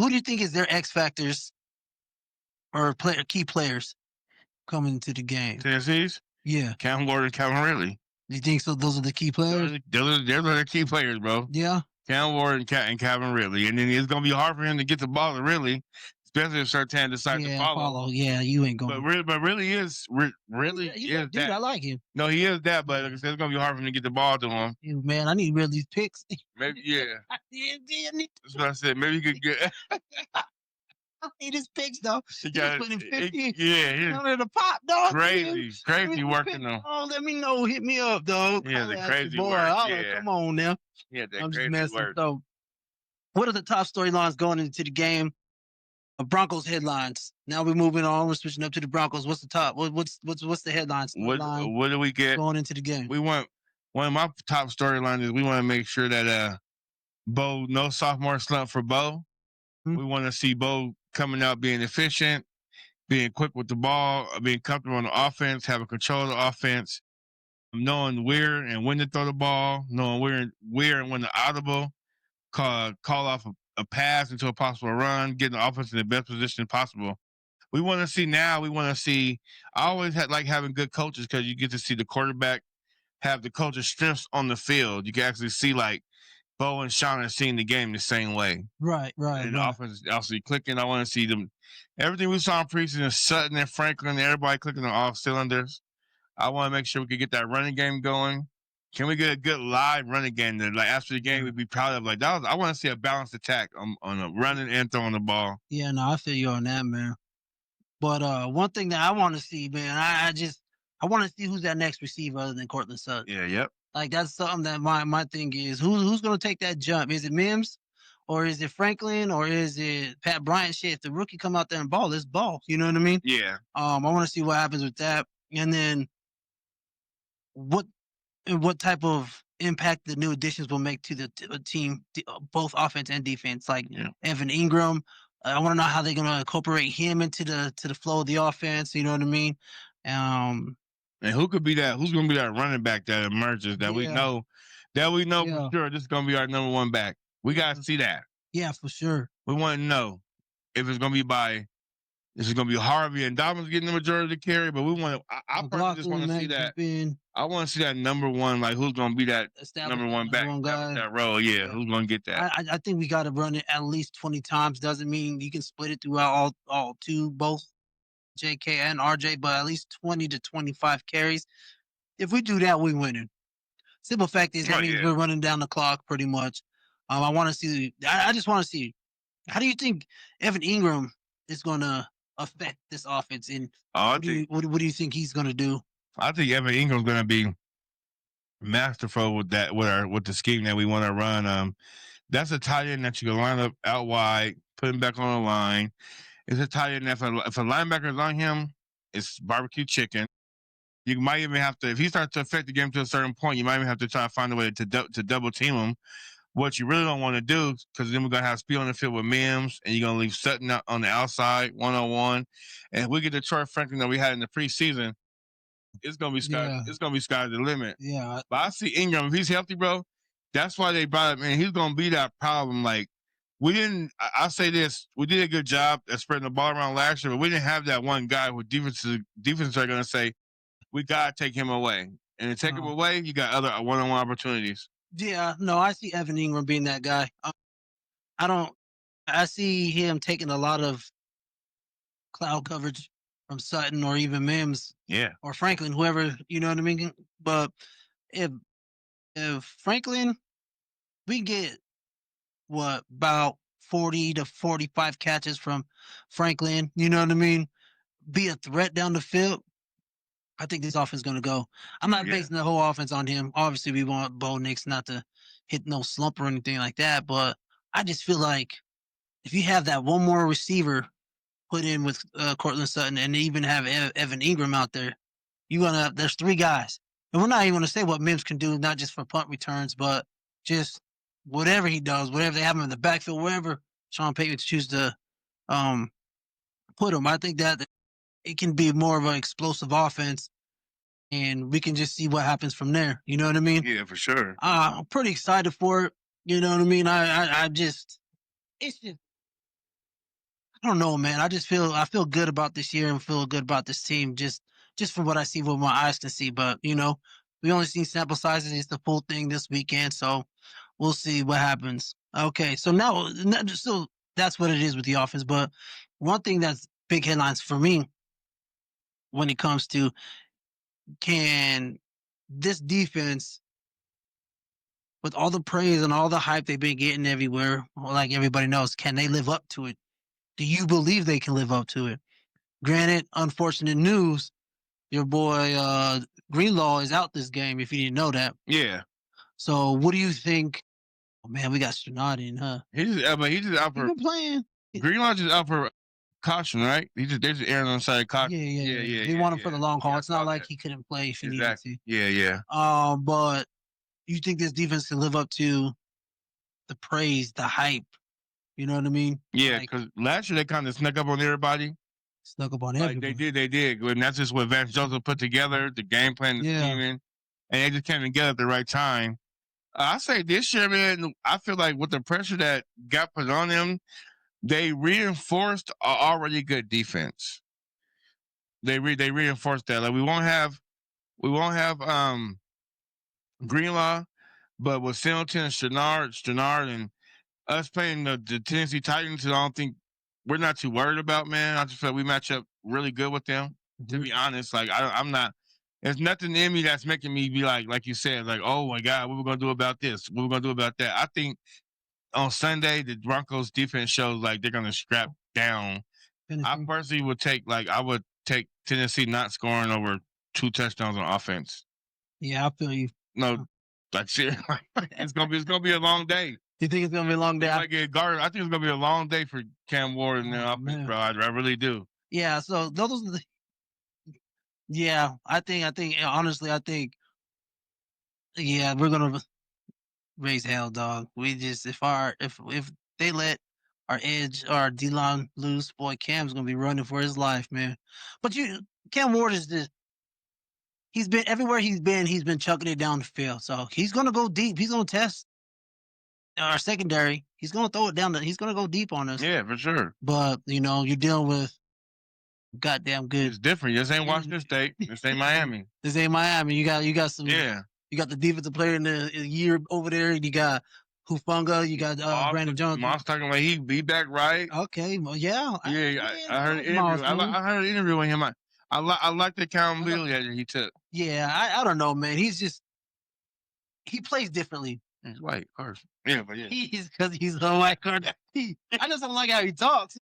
do you think is their X factors or key players coming into the game? Tennessee's? Yeah. Cam Ward and Calvin Ridley. Do you think so? Those are the key players? They're the key players, bro. Yeah. Cam Ward and Calvin Ridley. And then it's going to be hard for him to get the ball to Ridley, especially if Surtain decides to follow. Yeah, you ain't going. But really is dude, that. I like him. No, he is that, but like I said, it's going to be hard for him to get the ball to him. Man, I need Ridley's picks. Maybe, yeah. That's what I said. Maybe he could get... I need his picks, though. He got putting 50. Yeah. Under the pop, dog. Crazy working though. Oh, let me know. Hit me up, dog. Yeah, the crazy boy. work. Come on now. Yeah, I'm crazy just messing. work. So, what are the top storylines going into the game? Broncos headlines. Now we're moving on. We're switching up to the Broncos. What's the top? What's the headlines? What do we get going into the game? We want one of my top storylines is we want to make sure that Bo, no sophomore slump for Bo. Mm-hmm. We want to see Bo coming out being efficient, being quick with the ball, being comfortable on the offense, having control of the offense, knowing where and when to throw the ball, knowing where and when to audible, call off a pass into a possible run, getting the offense in the best position possible. We want to see, I always like having good coaches because you get to see the quarterback have the coach's strengths on the field. You can actually see like Bo and Sean are seeing the game the same way. Right. And the offense is also clicking. I want to see them. Everything we saw in preseason, Sutton and Franklin, everybody clicking on all cylinders. I want to make sure we can get that running game going. Can we get a good live running game that, like, after the game, we'd be proud of? Like, I want to see a balanced attack on a running and throwing the ball. Yeah, no, I feel you on that, man. But one thing that I want to see, man, I want to see who's that next receiver other than Cortland Sutton. Yeah, yep. Like, that's something that my thing is. Who's going to take that jump? Is it Mims? Or is it Franklin? Or is it Pat Bryant? Shit, if the rookie come out there and ball, let's ball. You know what I mean? Yeah. I want to see what happens with that. And then what type of impact the new additions will make to the team, both offense and defense. Like Evan Ingram, I want to know how they're going to incorporate him into the flow of the offense. You know what I mean? And who could be that? Who's going to be that running back that emerges that we know for sure this is going to be our number one back? We got to see that. Yeah, for sure. We want to know if it's going to be by This is going to be Harvey and Dobbins getting the majority of the carry, but we want to. I personally just want to see that. I want to see that number one, like who's going to be that number one back that role. Yeah, who's going to get that? I think we got to run it at least 20 times. Doesn't mean you can split it throughout both JK and RJ, but at least 20 to 25 carries. If we do that, we winning. Simple fact is that means we're running down the clock pretty much. I want to see. I just want to see. How do you think Evan Ingram is going to affect this offense? And what do you think he's going to do? I think Evan Ingram's going to be masterful with that, with the scheme that we want to run. That's a tight end that you can line up out wide, put him back on the line. It's a tight end that if a linebacker's on him, it's barbecue chicken. You might even have to, if he starts to affect the game to a certain point, you might even have to try to find a way to double team him. What you really don't want to do, because then we're going to have speed on the field with Mims, and you're going to leave Sutton out on the outside, 1-on-1. And if we get the Troy Franklin that we had in the preseason, it's going to be sky the limit. Yeah. But I see Ingram, if he's healthy, bro, that's why they brought him in. He's going to be that problem. Like, I'll say this, we did a good job at spreading the ball around last year, but we didn't have that one guy who defenses are going to say, we got to take him away. And to take him away, you got other one-on-one opportunities. Yeah, no, I see Evan Ingram being that guy. I see him taking a lot of cloud coverage from Sutton or even Mims. Yeah. Or Franklin, whoever, you know what I mean? But if Franklin, we get about 40 to 45 catches from Franklin, you know what I mean? Be a threat down the field. I think this offense is going to go. I'm not basing the whole offense on him. Obviously, we want Bo Nix not to hit no slump or anything like that. But I just feel like if you have that one more receiver put in with Cortland Sutton and even have Evan Ingram out there, there's three guys. And we're not even going to say what Mims can do, not just for punt returns, but just whatever he does, whatever they have him in the backfield, wherever Sean Payton chooses to put him. I think that it can be more of an explosive offense, and we can just see what happens from there. You know what I mean? Yeah, for sure. I'm pretty excited for it. You know what I mean? It's just, I don't know, man. I feel good about this year and feel good about this team just from what I see, what my eyes can see. But, you know, we only seen sample sizes. It's the full thing this weekend, so we'll see what happens. Okay, so now, so that's what it is with the offense. But one thing that's big headlines for me when it comes to, can this defense, with all the praise and all the hype they've been getting everywhere, like everybody knows, can they live up to it? Do you believe they can live up to it? Granted, unfortunate news, your boy Greenlaw is out this game, if you didn't know that. Yeah. So what do you think? Oh, man, we got Stronati in, huh? He's just out for playing. Greenlaw just out for caution, right? They're just erring on the side of caution. Yeah. They want him for the long haul. It's not like he couldn't play if he needed to. Yeah. But you think this defense can live up to the praise, the hype? You know what I mean? Yeah, because last year they kind of snuck up on everybody. Snuck up on everybody. They did. And that's just what Vance Joseph put together, the game plan, the scheming, and they just came together at the right time. I say this year, man, I feel like with the pressure that got put on them, they reinforced an already good defense. They reinforced that. Like we won't have Greenlaw, but with Singleton and Stannard and us playing the Tennessee Titans, I don't think we're not too worried about, man. I just feel like we match up really good with them. To be honest, like I'm not. There's nothing in me that's making me be like you said, like, oh my God, what we're gonna do about this? What we're gonna do about that? I think on Sunday, the Broncos defense shows like they're going to scrap down. I personally would take Tennessee not scoring over 2 touchdowns on offense. Yeah, I feel you. No, like seriously, it's gonna be a long day. You think it's gonna be a long day? I think it's gonna be a long day for Cam Ward and the offense, bro. I really do. Yeah. So those are the. Yeah, I think honestly, yeah, we're gonna raise hell, dog. We just if they let our edge or our D-line loose, boy, Cam's gonna be running for his life, man. But Cam Ward is just, he's been everywhere he's been chucking it down the field. So he's gonna go deep. He's gonna test our secondary. He's gonna throw it down. He's gonna go deep on us. Yeah, for sure. But you're dealing with goddamn good. It's different. This ain't Washington State. This ain't Miami. This ain't Miami. You got some. Yeah. You got the defensive player in the year over there. You got Hufunga. You got Brandon Jones. Mom's talking about he back right. Okay, well, yeah. I heard an interview. I heard an interview with him. I like the accountability that he took. Yeah, I don't know, man. He plays differently. He's white, of course. Yeah, but yeah. Because he's a white card. I just don't like how he talks.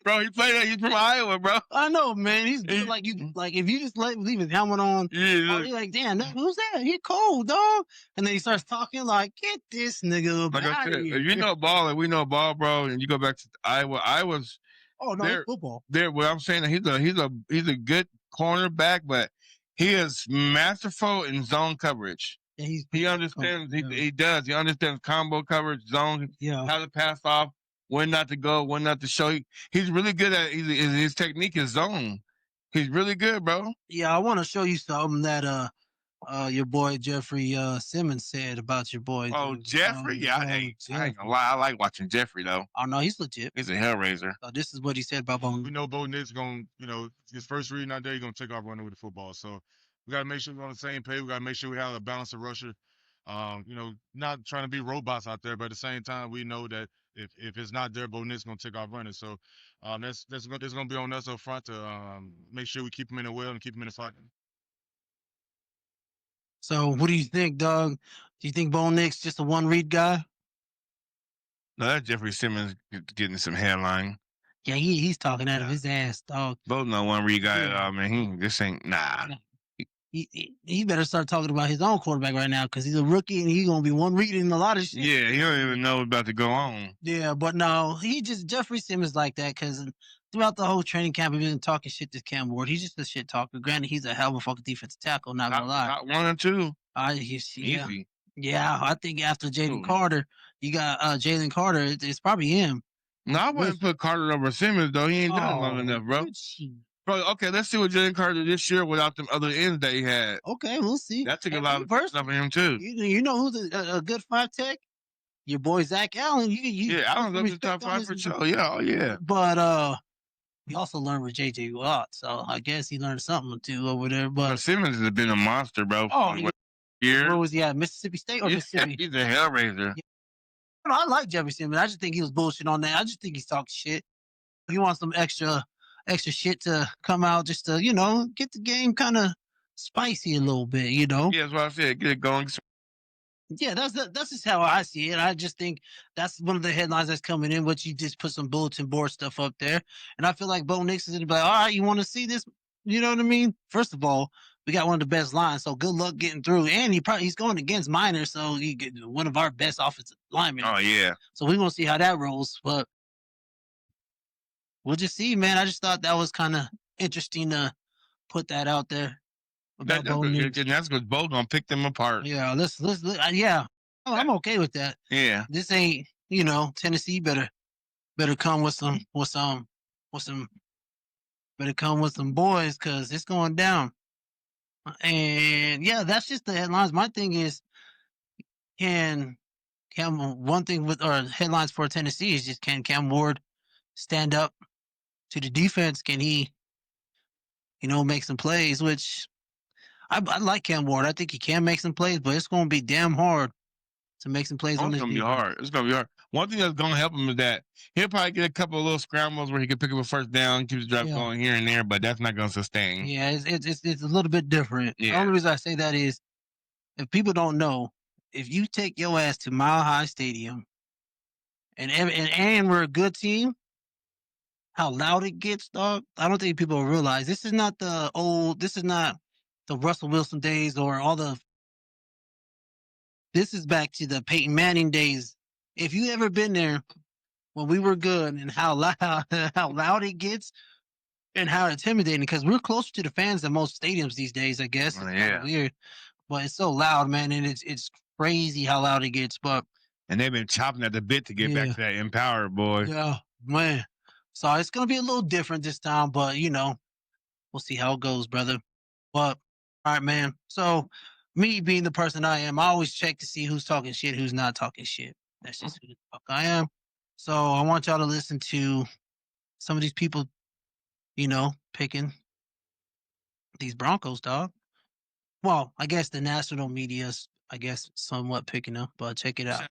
Bro, he played that. He's from Iowa, bro. I know, man. He's good. Like if you just leave his helmet on, you're like, damn, who's that? He cold, dog. And then he starts talking like, get this nigga like out of here. If you know ball, and we know ball, bro, and you go back to Iowa. Iowa's. Oh no, it's football. What I'm saying, he's a good cornerback, but he is masterful in zone coverage. Yeah, he understands. He does. He understands combo coverage, zone. Yeah. How to pass off. When not to go, when not to show. He's really good at his technique is zone. He's really good, bro. Yeah, I want to show you something that your boy Jeffrey Simmons said about your boy. Oh, Jeffrey? I ain't gonna lie. I like watching Jeffrey though. Oh no, he's legit. He's a hellraiser. So this is what he said about Bo. We know Bo Nick's gonna, his first reading out there, he's gonna take off running with the football. So we gotta make sure we're on the same page. We gotta make sure we have a balanced rusher. Not trying to be robots out there, but at the same time, we know that if it's not there, Bo Nick's gonna take off running. So that's gonna be on us up front to make sure we keep him in the well and keep him in the fight. So what do you think, Doug? Do you think Bo Nick's just a one read guy? No, that's Jeffrey Simmons getting some headline. Yeah, he's talking out of his ass, dog. Both no one read guy at all, man. This ain't nah. He better start talking about his own quarterback right now because he's a rookie and he's gonna be one reading a lot of shit. Yeah, he don't even know what's about to go on. Yeah, but no, Jeffrey Simmons like that because throughout the whole training camp, he's been talking shit to Cam Ward. He's just a shit talker. Granted, he's a hell of a fucking defensive tackle. Not gonna lie. Not 1 or 2. Easy. Yeah, I think after Jalen Carter, you got Jalen Carter. It's probably him. No, I wouldn't put Carter over Simmons though. He ain't done long enough, bro. Bro, okay, let's see what Jalen Carter did this year without them other ends that he had. Okay, we'll see. That took a lot of stuff for him too. You know who's a good 5 tech? Your boy Zach Allen. Allen's up to top 5 for sure. Yeah, oh yeah. But he also learned with JJ Watt, so I guess he learned something or two over there. But Simmons has been a monster, bro. Where was he at? Mississippi State or Mississippi? He's a hellraiser. Yeah. I like Jeffrey Simmons. I just think he was bullshit on that. I just think he's talking shit. He wants some extra shit to come out just to, get the game kind of spicy a little bit, Yeah, that's what I said. Get it going. Yeah, that's just how I see it. I just think that's one of the headlines that's coming in, but you just put some bulletin board stuff up there. And I feel like Bo Nix is going to be like, all right, you want to see this? You know what I mean? First of all, we got one of the best lines, so good luck getting through. And he's going against Minor, so he get one of our best offensive linemen. Oh, yeah. So we're going to see how that rolls, but we'll just see, man. I just thought that was kind of interesting to put that out there. That's because Bo's gonna pick them apart. Yeah, yeah. I'm okay with that. Yeah. This ain't, Tennessee better come with some better come with some boys because it's going down. And yeah, that's just the headlines. My thing is, one thing with our headlines for Tennessee is just can Cam Ward stand up to the defense? Can he, make some plays? Which I like Cam Ward. I think he can make some plays, but it's going to be damn hard to make some plays on this defense. It's going to be hard. One thing that's going to help him is that he'll probably get a couple of little scrambles where he can pick up a first down, keep his drive going here and there, but that's not going to sustain. Yeah, it's a little bit different. Yeah. The only reason I say that is if people don't know, if you take your ass to Mile High Stadium and we're a good team, how loud it gets, dog, I don't think people realize this is not the Russell Wilson days or this is back to the Peyton Manning days. If you ever been there when we were good and how loud it gets and how intimidating, because we're closer to the fans than most stadiums these days, I guess. It's yeah. Weird, but it's so loud, man, and it's crazy how loud it gets. And they've been chopping at the bit to get back to that Empower, boy. Yeah, man. So it's gonna be a little different this time, but we'll see how it goes, brother. But all right, man. So me being the person I am, I always check to see who's talking shit, who's not talking shit. That's just who the fuck I am. So I want y'all to listen to some of these people, picking these Broncos, dog. Well, I guess the national media's, somewhat picking them, but check it out.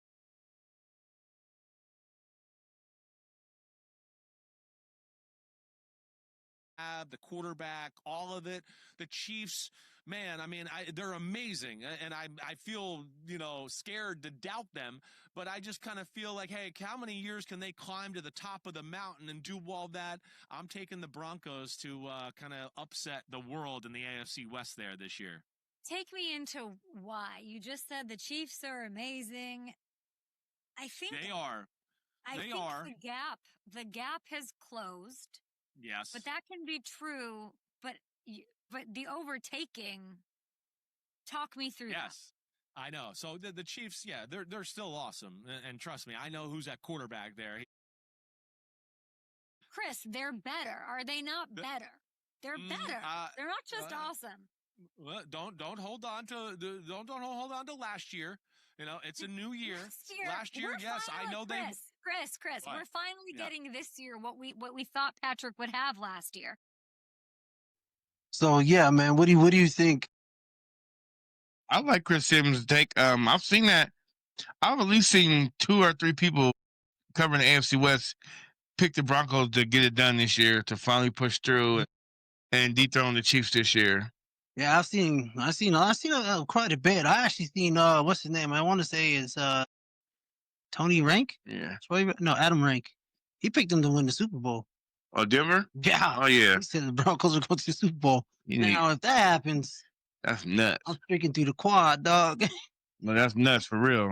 The quarterback, all of it. The Chiefs, man, I mean, they're amazing, and I feel scared to doubt them, but I just kind of feel like, hey, how many years can they climb to the top of the mountain and do all that? I'm taking the Broncos to kind of upset the world in the AFC West there this year. Take me into why. You just said the Chiefs are amazing. I think they are. The gap has closed. Yes. But that can be true, but the overtaking, talk me through that. Yes, I know. So the Chiefs, yeah, they're still awesome. And trust me, I know who's at quarterback there. Chris, they're better. Are they not better? They're better. They're not just awesome. Well, don't hold on to don't hold on to last year. It's a new year. Last year, yes, I know they. Chris, what? we're finally getting this year what we thought Patrick would have last year. So yeah, man, what do you think? I like Chris Sims' take. I've seen that. I've at least seen 2 or 3 people covering the AFC West pick the Broncos to get it done this year, to finally push through and dethrone the Chiefs this year. Yeah, I've seen quite a bit. I actually seen what's his name? I want to say is Tony Rank. Yeah. No, Adam Rank. He picked them to win the Super Bowl. Oh, Denver? Yeah. Oh, yeah. He said the Broncos are going to the Super Bowl. Now, if that happens, that's nuts. I'm freaking through the quad, dog. Well, that's nuts for real.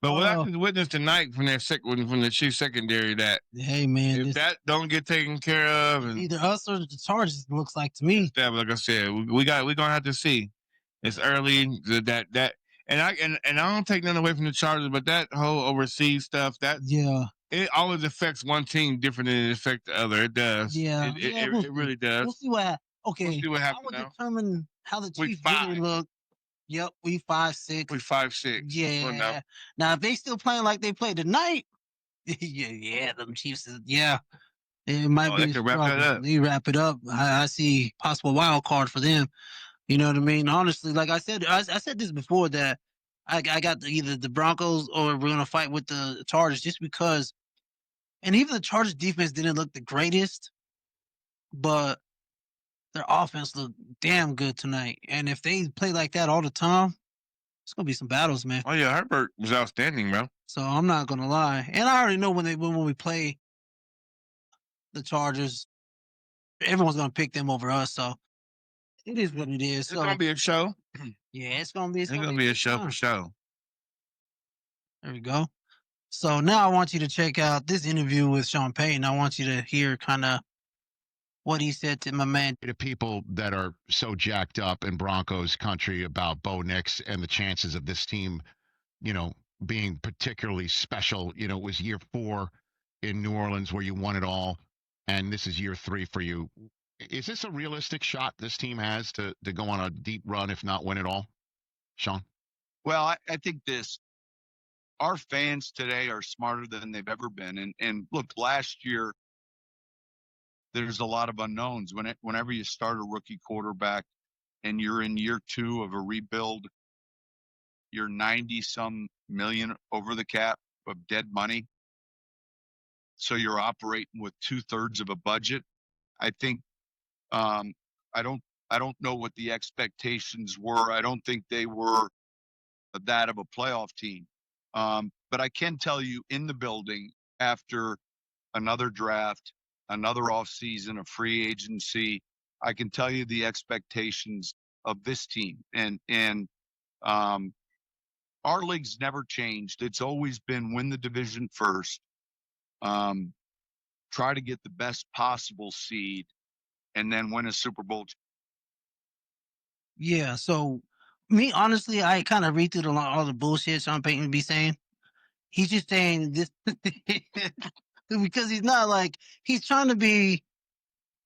But what I just witnessed tonight from the Chiefs secondary, that hey man, if that don't get taken care of, and either us or the Chargers, it looks like to me. Like I said, we're gonna have to see. It's early. And I don't take nothing away from the Chargers, but that whole overseas stuff, it always affects one team different than it affects the other. It does. Yeah, it really does. We'll see what happens. Okay, we'll see what happens. I will determine how the Chiefs really look. Yep, we 5-6. We 5-6. Yeah. Now if they still playing like they played tonight, them Chiefs. It might be. They can wrap that up. They wrap it up. I see possible wild card for them. You know what I mean? Honestly, like I said, I said this before that I got either the Broncos or we're gonna fight with the Chargers, just because. And even the Chargers defense didn't look the greatest, but their offense looked damn good tonight. And if they play like that all the time, it's gonna be some battles, man. Oh yeah, Herbert was outstanding, bro. So I'm not gonna lie. And I already know when we play the Chargers, everyone's gonna pick them over us. So it is what it is. It's gonna be a show. Yeah, it's gonna be a show for sure. There we go. So now I want you to check out this interview with Sean Payton. I want you to hear kind of what he said to my man. To people that are so jacked up in Broncos country about Bo Nix and the chances of this team, being particularly special. It was year 4 in New Orleans where you won it all, and this is year 3 for you. Is this a realistic shot this team has to go on a deep run, if not win it all, Sean? Well, I think our fans today are smarter than they've ever been. And look, last year, there's a lot of unknowns. Whenever you start a rookie quarterback and you're in year 2 of a rebuild, you're 90-some million over the cap of dead money. So you're operating with 2/3 of a budget. I think I don't know what the expectations were. I don't think they were that of a playoff team. But I can tell you, in the building, after another draft, another offseason, a free agency, I can tell you the expectations of this team. And our league's never changed. It's always been win the division first, try to get the best possible seed, and then win a Super Bowl. Yeah, so me, honestly, I kind of read through all the bullshit Sean Payton be saying. He's just saying this because he's not like, he's trying to be,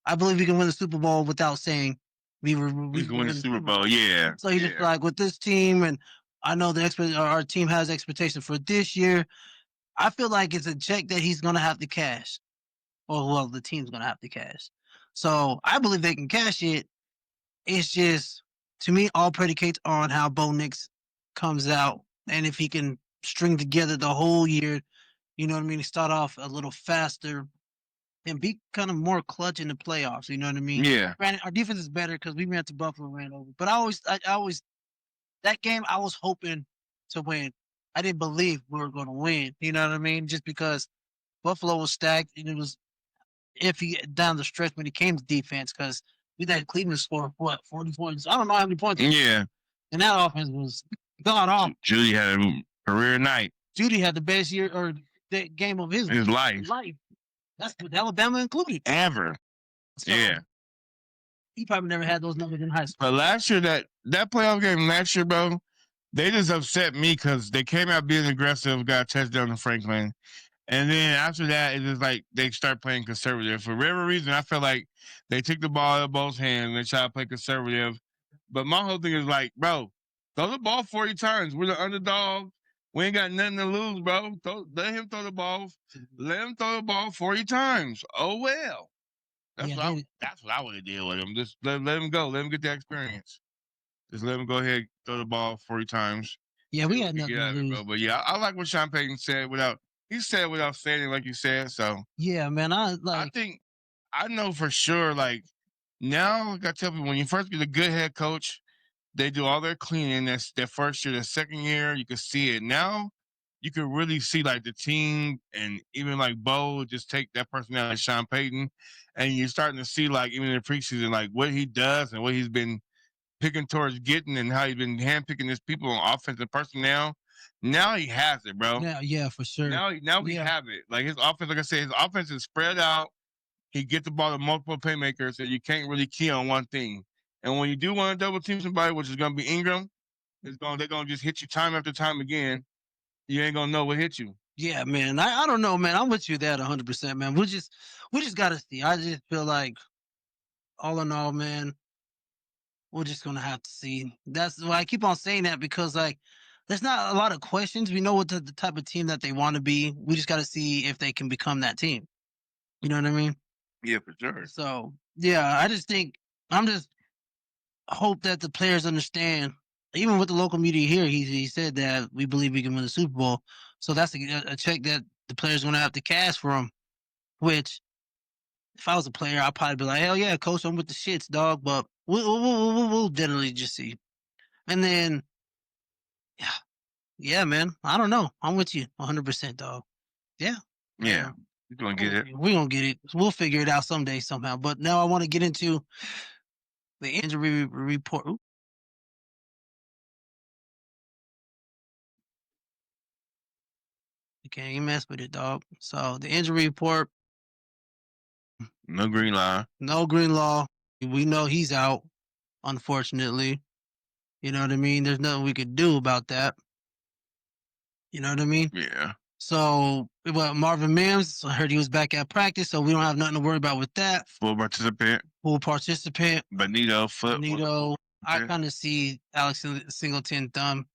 I believe we can win the Super Bowl without saying we can win the Super Bowl. Yeah. So he's just like, with this team, and I know our team has expectations for this year. I feel like it's a check that he's gonna have to cash, or well, the team's gonna have to cash. So I believe they can cash it. It's just, to me, all predicates on how Bo Nix comes out and if he can string together the whole year. You know what I mean? Start off a little faster and be kind of more clutch in the playoffs. You know what I mean? Yeah. Granted, our defense is better because we ran to Buffalo, ran over. But I always, that game, I was hoping to win. I didn't believe we were going to win. You know what I mean? Just because Buffalo was stacked and it was iffy down the stretch when it came to defense because we had Cleveland score, 40 points? I don't know how many points. Yeah. And that offense was god awful. Judy had a career night. Judy had the best year or the game of his life. That's with Alabama included. Ever. So, yeah. He probably never had those numbers in high school. But last year, that playoff game last year, bro, they just upset me because they came out being aggressive, got a touchdown to Franklin. And then after that, it's just like they start playing conservative. For whatever reason, I feel like they took the ball out of both hands and they try to play conservative. But my whole thing is like, bro, throw the ball 40 times. We're the underdog. We ain't got nothing to lose, bro. Let him throw the ball. Let him throw the ball 40 times. Oh, well. That's what I would have did with him. Just let him go. Let him get that experience. Just let him go ahead and throw the ball 40 times. Yeah, we got nothing to lose. Bro. But yeah, I like what Sean Payton said without saying it, like you said. So yeah, man, I know for sure. Like now, I gotta tell people, when you first get a good head coach, they do all their cleaning. That's their first year. The second year, you can see it. Now, you can really see like the team and even like Bo just take that personality like Sean Payton, and you're starting to see like even in the preseason like what he does and what he's been picking towards getting and how he's been handpicking his people on offensive personnel. Now he has it, bro. Yeah, for sure. Now we have it. Like his offense, like I said, his offense is spread out. He gets the ball to multiple playmakers, and you can't really key on one thing. And when you do want to double team somebody, which is going to be Ingram, they're going to just hit you time after time again. You ain't going to know what hit you. Yeah, man. I don't know, man. I'm with you there 100%, man. We just got to see. I just feel like, all in all, man, we're just going to have to see. That's why I keep on saying that, because, like, there's not a lot of questions. We know what the type of team that they want to be. We just got to see if they can become that team. You know what I mean? Yeah, for sure. So, yeah, I just think, hope that the players understand. Even with the local media here, he said that we believe we can win the Super Bowl. So that's a check that the players going to have to cash for him, which, if I was a player, I'd probably be like, hell yeah, coach, I'm with the shits, dog. But we'll generally just see. And then, yeah, man, I don't know. I'm with you 100%, dog. Yeah. Yeah. You're going to get it. We're going to get it. We'll figure it out someday, somehow. But now I want to get into the injury report. Ooh. You can't even mess with it, dog. So the injury report. No Greenlaw. No Greenlaw. We know he's out, unfortunately. You know what I mean? There's nothing we could do about that. You know what I mean? Yeah. So, Marvin Mims, I heard he was back at practice, so we don't have nothing to worry about with that. Full participant. Bonito, foot. Bonito. I kind of see Alex Singleton thumb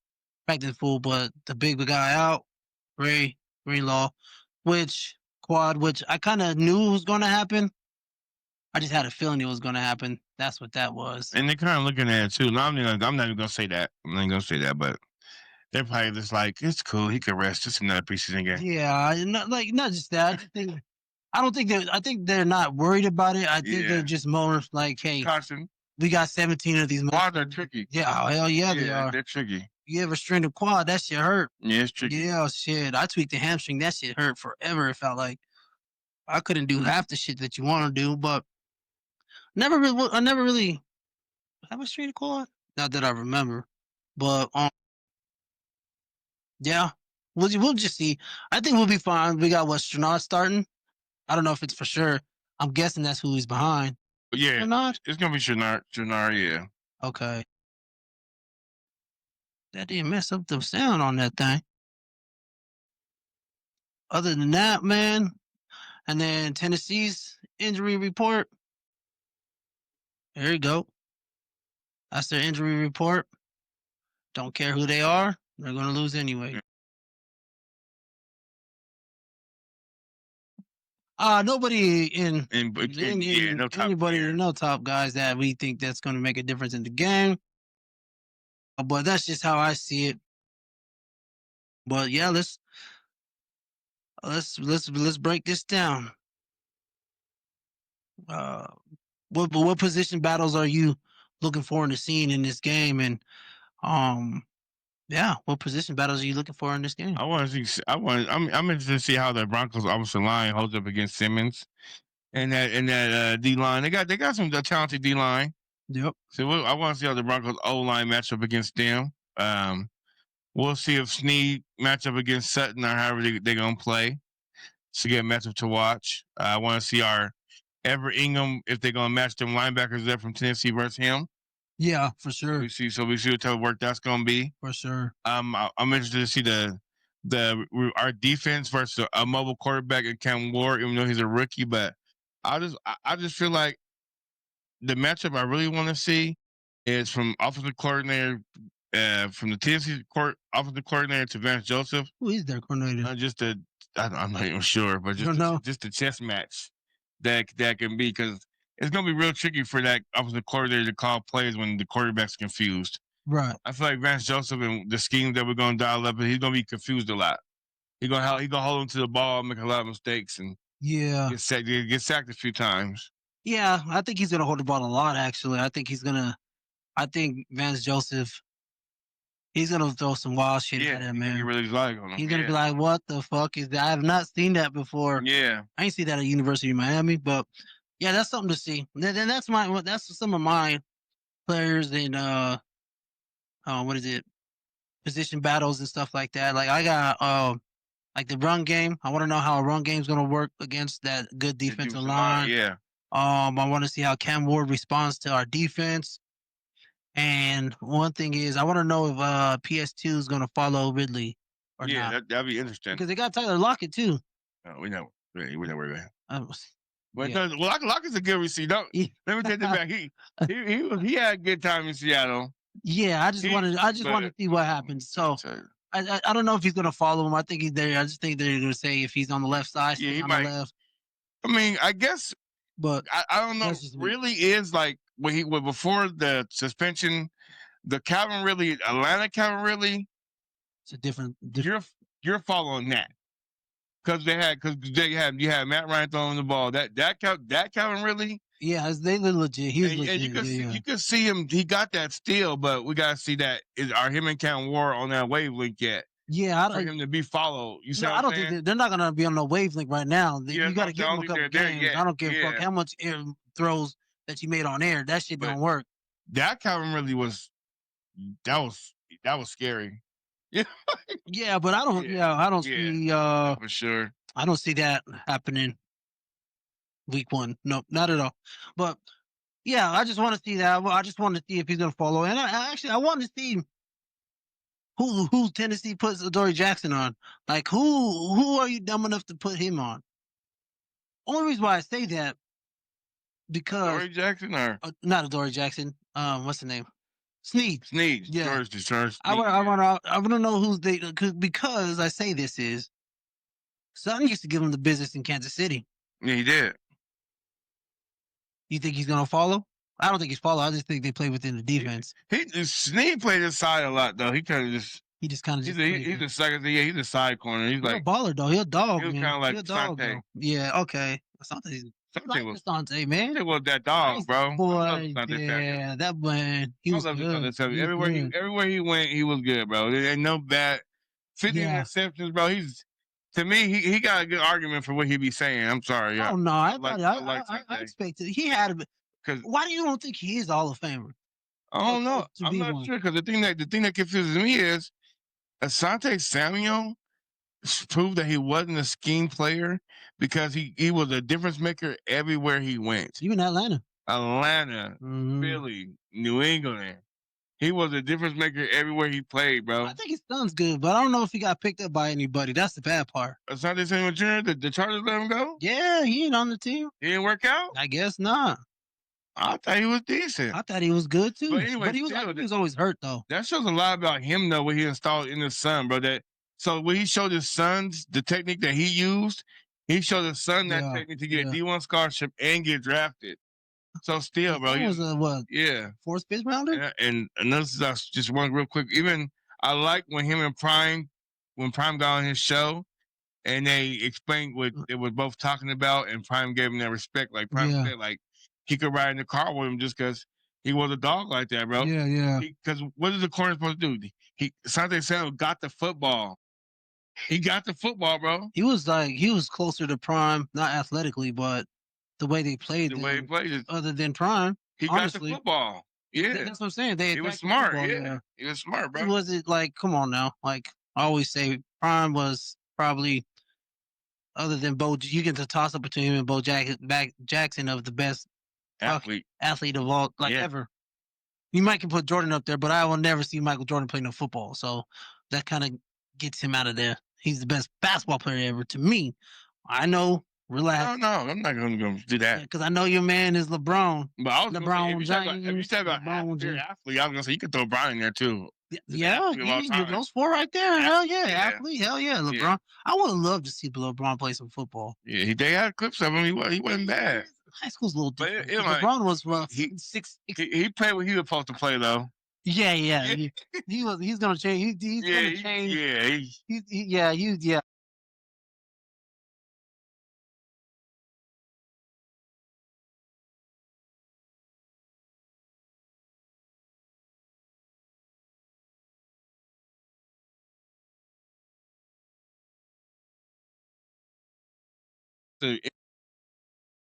practice full, but the big guy out, Ray Greenlaw, which I kind of knew was going to happen. I just had a feeling it was going to happen. That's what that was. And they're kind of looking at it too. No, I'm not even going to say that. I'm not going to say that, but they're probably just like, it's cool. He could rest. Just another preseason game. Yeah, not just that. I think they're not worried about it. I think they're just more like, hey, caution. We got 17 of these. Quads are tricky. Yeah, hell yeah, they are. They're tricky. You ever strained a quad? That shit hurt. Yeah, it's tricky. Yeah, shit. I tweaked the hamstring. That shit hurt forever. It felt like I couldn't do half the shit that you want to do, but I never really have I strained a quad. Not that I remember, but yeah, we'll just see. I think we'll be fine. We got Strenard starting. I don't know if it's for sure. I'm guessing that's who he's behind. Yeah, Strenard? It's gonna be Strenard, yeah. Okay. That didn't mess up the sound on that thing. Other than that, man, and then Tennessee's injury report. There you go. That's their injury report. Don't care who they are. They're going to lose anyway. Nobody in no top anybody, tier. no top guys that we think that's going to make a difference in the game. But that's just how I see it. But yeah, let's break this down. What position battles are you looking for in the scene in this game? And yeah, what position battles are you looking for in this game? I'm interested to see how the Broncos offensive line holds up against Simmons and that D line. They got some talented D line. Yep. So I want to see how the Broncos O line match up against them. We'll see if Snead match up against Sutton or however they're gonna play. So get a matchup to watch. I want to see our Everett Ingham if they're gonna match them linebackers there from Tennessee versus him. Yeah, for sure. We see what type of work that's gonna be. For sure. I'm interested to see our defense versus a mobile quarterback and Cam Ward, even though he's a rookie. But I just feel like the matchup I really want to see is from offensive coordinator, from the Tennessee offensive coordinator to Vance Joseph. Who is their coordinator? I'm not even sure, but just a chess match that can be, because it's gonna be real tricky for that offensive coordinator to call plays when the quarterback's confused. Right. I feel like Vance Joseph and the scheme that we're gonna dial up, he's gonna be confused a lot. He's gonna hold him to the ball, make a lot of mistakes, and get sacked a few times. Yeah, I think he's gonna hold the ball a lot. Actually, I think Vance Joseph, he's gonna throw some wild shit at him, man. He really like on him. He's gonna be like, "What the fuck is that? I have not seen that before." Yeah, I ain't seen that at University of Miami, but yeah, that's something to see. Then that's some of my players in position battles and stuff like that. Like I got like the run game. I want to know how a run game's gonna work against that good defensive line. Yeah. I want to see how Cam Ward responds to our defense. And one thing is, I want to know if PS2 is gonna follow Ridley or not. Yeah, that'd be interesting. Because they got Tyler Lockett too. We know where we're going. But Yeah. Lockett's a good receiver. Let me take that back. He had a good time in Seattle. Yeah, I just want to see what happens. So I don't know if he's gonna follow him. I think he's there. I just think they're gonna say if he's on the left side, Yeah, he on might. the left. I mean, I guess, But I don't know. that's just me. Really is like when before the suspension, the Calvin Ridley, Atlanta Calvin Ridley. It's a different. You're following that because you had Matt Ryan throwing the ball. That Calvin Ridley. Yeah, they look legit. He was legit. And you can see him. He got that steal, but we gotta see that are him and Cam Ward on that wavelength yet? Yeah, for him to be followed. You see No, what I don't I'm saying? think they're not gonna be on the wavelength right now. Yeah, You got to give them a couple games. I don't give a fuck how much air throws that you made on air. That shit don't work. That Calvin really was. That was scary. Yeah. Yeah, but I don't. Yeah, I don't see. For sure. I don't see that happening. Week 1, no, not at all. But yeah, I just want to see that. I just want to see if he's gonna follow. And I want to see who Tennessee puts Adoree Jackson on. Like who are you dumb enough to put him on? Only reason why I say that because Adoree Jackson or not Adoree Jackson. What's the name? Snead. Yeah. George I want to know who's they because I say this is Sutton used to give him the business in Kansas City. Yeah, he did. You think he's gonna follow? I don't think he's follow. I just think they play within the defense. Snead played inside a lot though. He kind of just he's a second. Yeah, he's a side corner. He's like a baller though. He'll dog. He was man. kind of like He'll dog, Asante. though. Yeah. Okay. Asante was Asante, man. It was that dog, bro. Boy, yeah, that man. He was good. Everywhere he went, he was good, bro. There ain't no bad 50 interceptions, bro. To me, he got a good argument for what he be saying. I'm sorry. Oh no, I expected he had a. Why do you don't think he is Hall of Famer? I don't know. I'm not sure because the thing that confuses me is Asante Samuel proved that he wasn't a scheme player because he was a difference maker everywhere he went. Even Atlanta, Philly, New England. He was a difference maker everywhere he played, bro. I think his son's good, but I don't know if he got picked up by anybody. That's the bad part. Asante Samuel Jr., the Chargers let him go? Yeah, he ain't on the team. He didn't work out? I guess not. I thought he was decent. I thought he was good too. But anyway, he was always hurt though. That shows a lot about him though, what he installed in his son, bro. So when he showed his sons the technique that he used, He showed his son that Yeah, technique to get yeah. a D1 scholarship and get drafted. So still, bro, That was a what? yeah. Fourth, fifth rounder? And another just one real quick. Even I like when him and Prime, when Prime got on his show, and they explained what they were both talking about, and Prime gave him that respect. Like Prime said, like he could ride in the car with him just because he was a dog like that, bro. Yeah, yeah. Because what is the corner supposed to do? Asante Samuel got the football. He got the football, bro. He was closer to Prime, not athletically, but the way they played. The way he played it. Other than Prime, he honestly, got the football. Yeah, that's what I'm saying. He was smart. Football, yeah, he was smart, bro. It wasn't like, come on now. Like I always say, Prime was probably, other than Bo, you get the toss up between him and Bo Jackson of the best athlete of all, ever. You might can put Jordan up there, but I will never see Michael Jordan play no football. So that kind of gets him out of there. He's the best basketball player ever to me. I know. Relax. No, I'm not going to do that. Because I know your man is LeBron. But I was LeBron James. If you said about athlete, I was going to say you could throw Brian in there too. Yeah, those four right there. Hell yeah, athlete. Hell yeah, LeBron. Yeah. I would love to see LeBron play some football. Yeah, they had clips of him. He wasn't bad. High school's a little different. LeBron was six. He played what he was supposed to play though. Yeah. He's gonna change. He's gonna change. Yeah. The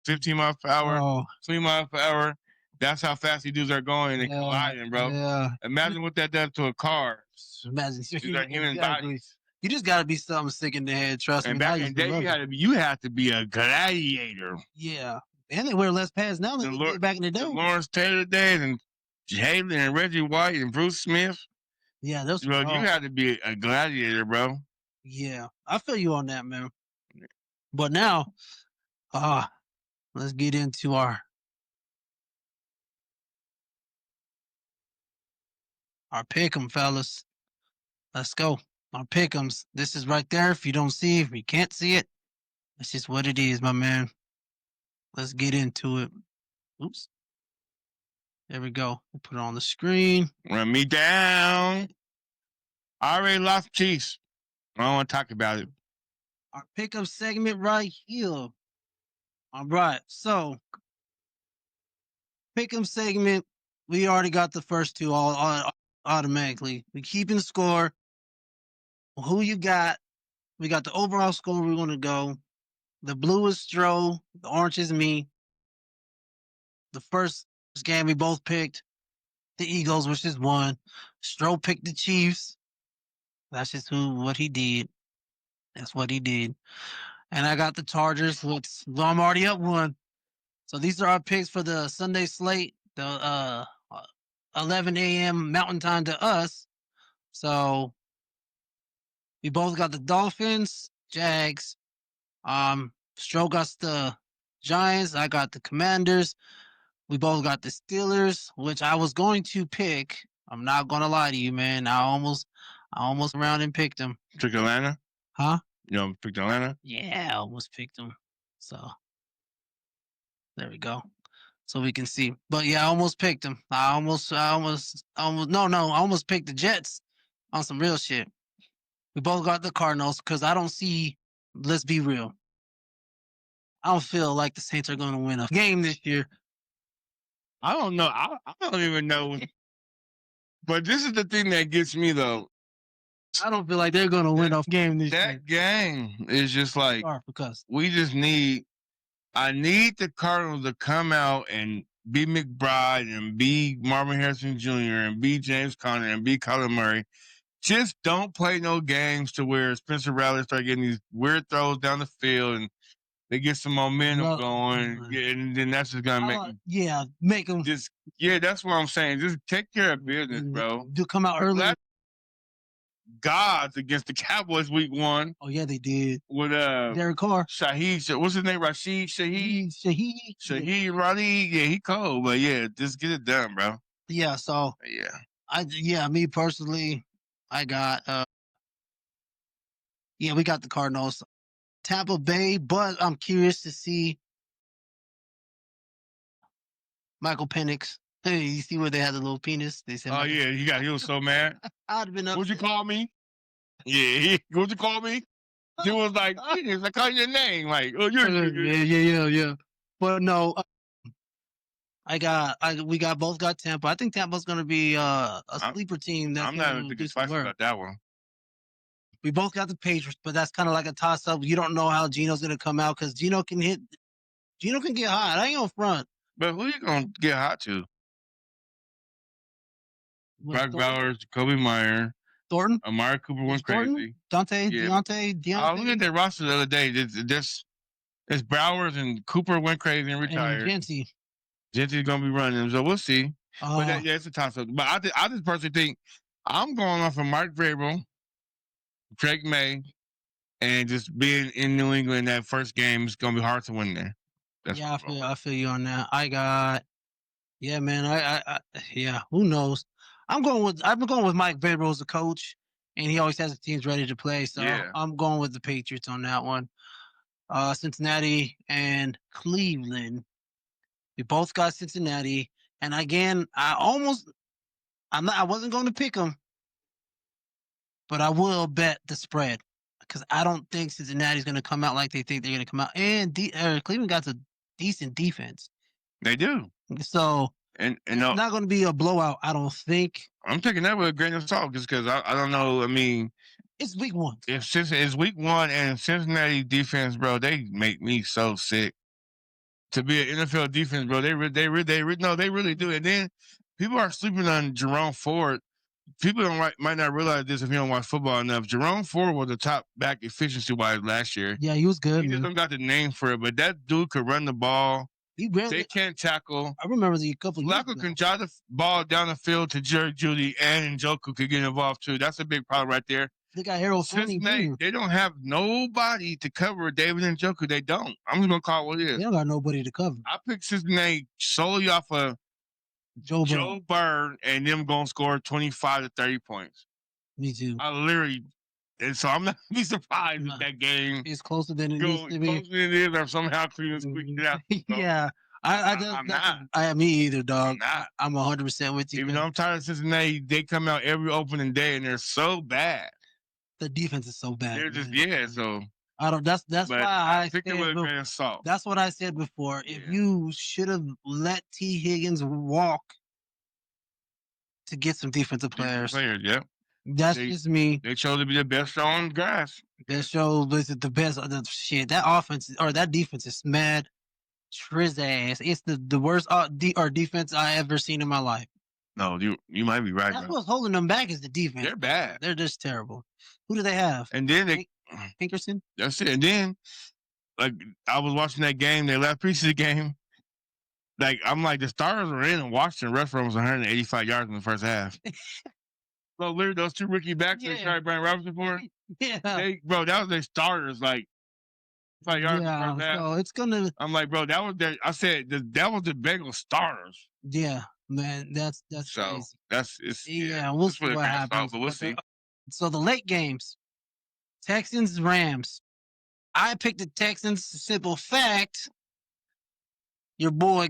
15 miles per hour, 20 miles per hour. That's how fast these dudes are going and colliding, bro. Yeah. Imagine what that does to a car. Imagine you just gotta be something sick in the head. Trust me. And back in the day, you had to be a gladiator. Yeah, and they wear less pads now than they did back in the day. Lawrence Taylor days and Haley and Reggie White and Bruce Smith. Yeah, those. Bro, you had to be a gladiator, bro. Yeah, I feel you on that, man. But now, let's get into our pick'em, fellas. Let's go. Our pick'ems. This is right there. If you can't see it, it's just what it is, my man. Let's get into it. Oops. There we go. We'll put it on the screen. Run me down. I already lost Chiefs. I don't want to talk about it. Our pick'em segment right here. All right. So, pick'em segment. We already got the first two all automatically. We keeping score. Who you got? We got the overall score we want to go. The blue is Stro. The orange is me. The first game we both picked the Eagles, which is one. Stro picked the Chiefs. That's just what he did. That's what he did. And I got the Chargers, which I'm already up one. So these are our picks for the Sunday slate. The 11 a.m. Mountain Time to us. So we both got the Dolphins, Jags. Stro got the Giants. I got the Commanders. We both got the Steelers, which I was going to pick. I'm not gonna lie to you, man. I almost around and picked them. Took Atlanta? Huh? You picked Atlanta? Yeah, I almost picked them. So there we go. So we can see. But yeah, I almost picked them. I almost picked the Jets on some real shit. We both got the Cardinals because I don't see, let's be real. I don't feel like the Saints are going to win a game this year. I don't know. I don't even know. But this is the thing that gets me, though. I don't feel like they're going to win a game this year. That game is just like, we just I need the Cardinals to come out and be McBride and be Marvin Harrison Jr. and be James Conner and be Kyler Murray. Just don't play no games to where Spencer Rattler start getting these weird throws down the field and they get some momentum going. And then that's just going to make them. That's what I'm saying. Just take care of business, bro. Do come out early. Gods against the Cowboys week 1. Oh, yeah, they did. With Derek Carr. Shaheed. What's his name? Rashid Shaheed? Shaheed Ronnie. Yeah, he cold. But yeah, just get it done, bro. Yeah, so. Me personally, I got, we got the Cardinals. Tampa Bay, but I'm curious to see Michael Penix. Hey, you see where they had the little penis? They said, Oh yeah, he was so mad. I'd have been up. What'd you call me? Yeah, what'd you call me? He was like, penis. I call your name. Like, oh, Yeah. But no, we both got Tampa. I think Tampa's going to be a sleeper team. That's I'm not thinking twice about that one. We both got the Patriots, but that's kind of like a toss up. You don't know how Geno's going to come out because Geno can get hot. I ain't on front. But who you going to get hot to? Brock Bowers, Kobe Meyer, Thornton, Amari Cooper went crazy. Deontay. I was looking at their roster the other day. It's Bowers and Cooper went crazy and retired. And Genty's gonna be running them, so we'll see. But it's a toss up. But I just personally think I'm going off of Mark Vrabel, Drake May, and just being in New England that first game is gonna be hard to win there. I feel you on that. Who knows? I've been going with Mike Vrabel as the coach, and he always has the teams ready to play. So I'm going with the Patriots on that one. Cincinnati and Cleveland. We both got Cincinnati, and again, I wasn't going to pick them, but I will bet the spread because I don't think Cincinnati's going to come out like they think they're going to come out. And Cleveland got a decent defense. They do. So it's not going to be a blowout, I don't think. I'm taking that with a grain of salt just because I don't know. I mean, it's week one. It's week one, and Cincinnati defense, bro, they make me so sick. To be an NFL defense, bro, they really do. And then people are sleeping on Jerome Ford. People might not realize this if you don't watch football enough. Jerome Ford was the top back efficiency-wise last year. Yeah, he was good. He just don't got the name for it, but that dude could run the ball. They can't tackle. I remember a couple of years ago. Can drive the ball down the field to Jerry Jeudy, and Njoku could get involved too. That's a big problem right there. They got Harold Fanning. They don't have nobody to cover David Njoku. They don't. I'm just gonna call it what it is. They don't got nobody to cover. I picked Cincinnati solely off of Joe Burrow and them gonna score 25 to 30 points. Me too. And so I'm not gonna be surprised if that game is closer than it needs to be. Closer than it is, or somehow Cleveland squeaked it out. So yeah. I'm not. Me either, dog. I'm 100% with you. Even though I'm tired of Cincinnati, they come out every opening day and they're so bad. The defense is so bad. They're just so I don't. That's why I picked it with a grain of salt. That's what I said before. If you should have let T. Higgins walk to get some defensive players. Yep. That's just me. They chose to be the best show on grass. That show was the best. Shit, that offense or that defense is mad. Triz ass. It's the worst defense I ever seen in my life. No, you might be right. That's what's holding them back is the defense. They're bad. They're just terrible. Who do they have? And then Pinkerton. That's it. And then, like, I was watching that game, their last preseason game. Like, I'm like, the starters were in and Washington restaurant was 185 yards in the first half. So literally, those two rookie backs they tried Brian Robinson for. Yeah, that was their starters. Like 5 yards in the first half. So it's gonna. I'm like, bro, that was that was the Bengals starters. Yeah, man, that's so crazy. We'll see what happens. But we'll see. So the late games, Texans, Rams. I picked the Texans. Simple fact, your boy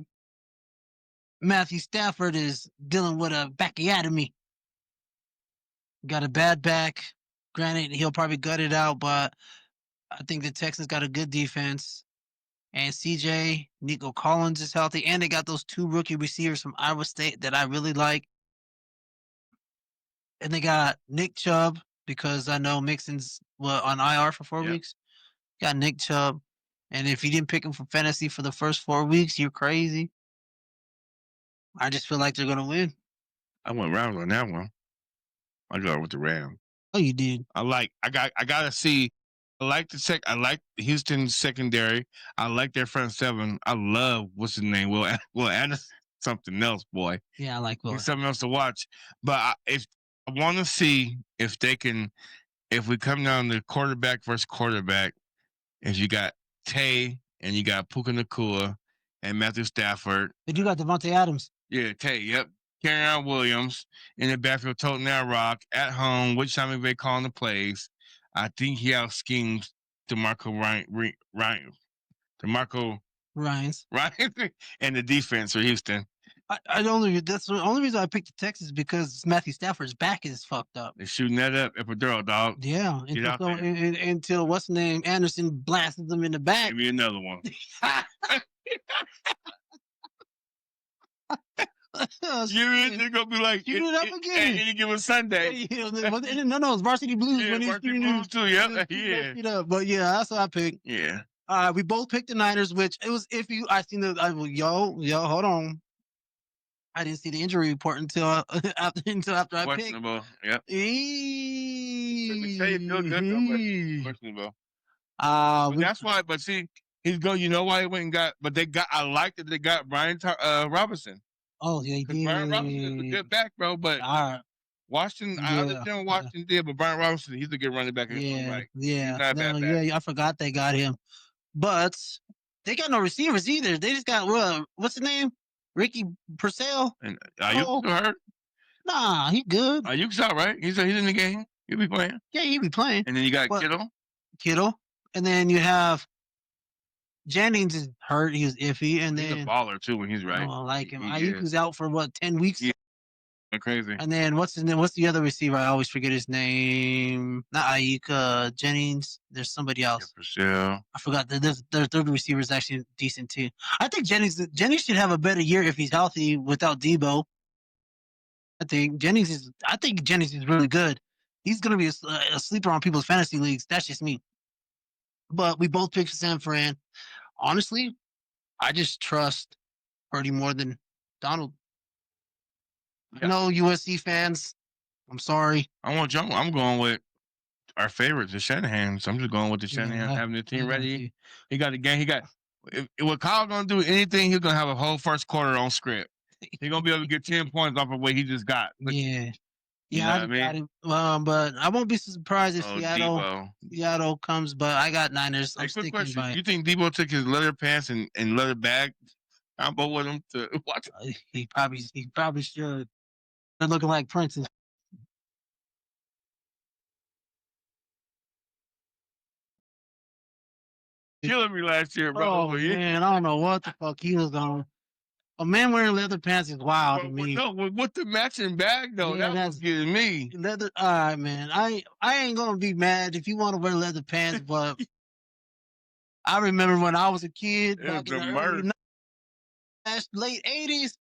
Matthew Stafford is dealing with a bacchiotomy. Got a bad back. Granted, he'll probably gut it out, but I think the Texans got a good defense. And CJ, Nico Collins is healthy. And they got those two rookie receivers from Iowa State that I really like. And they got Nick Chubb, because I know Mixon's on IR for 4 weeks. Got Nick Chubb. And if you didn't pick him for fantasy for the first 4 weeks, you're crazy. I just feel like they're going to win. I went Rams on that one. I go with the Rams. Oh, you did? I gotta see. I like Houston's secondary. I like their front seven. I love what's his name. Will Anderson, something else, boy. Yeah, I like Will. He's something else to watch. But I want to see if they can. If we come down to quarterback versus quarterback, if you got Tay and you got Puka Nacua and Matthew Stafford. But you got Devontae Adams. Yeah, Tay. Yep. Kerryon Williams in the backfield, Toten Rock at home. Which time they calling the plays? I think he out schemes DeMarco Ryans. and the defense for Houston. That's the only reason I picked the Texans because Matthew Stafford's back is fucked up. They're shooting that up Epidural, dog. Yeah, until what's the name Anderson blasted them in the back. Give me another one. They're gonna be like shoot it up again. Any given Sunday. No, it's Varsity Blues. Yeah, Varsity Blues too. Yep. Yeah. But yeah, that's what I picked. Yeah. We both picked the Niners, which it was iffy. I seen hold on. I didn't see the injury report until after I picked. Questionable. Yep. Questionable. But that's why. But see, he's going. You know why he went and got? But I like that they got Brian Robinson. Oh yeah, he did. Brian Robinson is a good back, bro. But Washington, I understand what Washington did, but Brian Robinson, he's a good running back. I forgot they got him. But they got no receivers either. They just got what's the name? Ricky Purcell. And Ayuk hurt? Nah, he good. Ayuk's out, right? He's in the game. He'll be playing. Yeah, he'll be playing. And then you got Kittle. And then you have Jennings is hurt. He was iffy. And he's a baller too when he's right. I like him. Ayu's out for 10 weeks? Yeah. Crazy. And then what's his name? What's the other receiver? I always forget his name. Not Ayuk, Jennings. There's somebody else. Yeah, I forgot. Their third receiver is actually decent too. I think Jennings should have a better year if he's healthy without Debo. I think Jennings is really good. He's gonna be a sleeper on people's fantasy leagues. That's just me. But we both picked San Fran. Honestly, I just trust Purdy more than Donald. Yeah. No USC fans. I'm sorry. I'm going with our favorites, the Shanahan. I'm just going with the Shanahan having the team ready. He got the game. What Kyle gonna do anything, he's gonna have a whole first quarter on script. He's gonna be able to get 10 points off of what he just got. Yeah. You know what I mean? But I won't be surprised if Seattle comes, but I got Niners. I'm sticking by it. You think Debo took his leather pants and leather bag combo with him to watch? He probably should. They're looking like princes. Killing me last year, bro. Oh, man, I don't know what the fuck he was on. A man wearing leather pants is wild to me. No, with the matching bag, though, that was getting me. Leather, all right, man. I ain't going to be mad if you want to wear leather pants, but I remember when I was a kid, back in the early late 80s,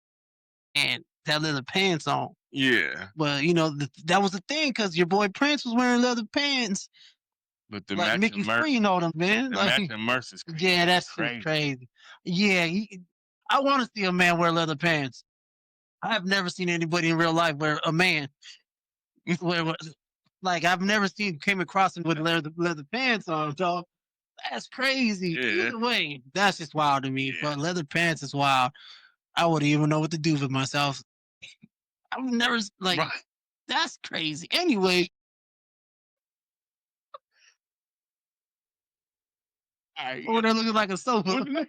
and that leather pants on. Yeah. But, that was the thing, because your boy Prince was wearing leather pants. But the like Mickey Free, them, man. The matching merch is crazy. Yeah, that's crazy. Yeah, I want to see a man wear leather pants. I have never seen anybody in real life wear a man. I've never came across him with leather pants on, dog. That's crazy. Yeah. Either way, that's just wild to me. Yeah. But leather pants is wild. I wouldn't even know what to do with myself. I've never, that's crazy. Anyway. Oh, they're looking like a sofa.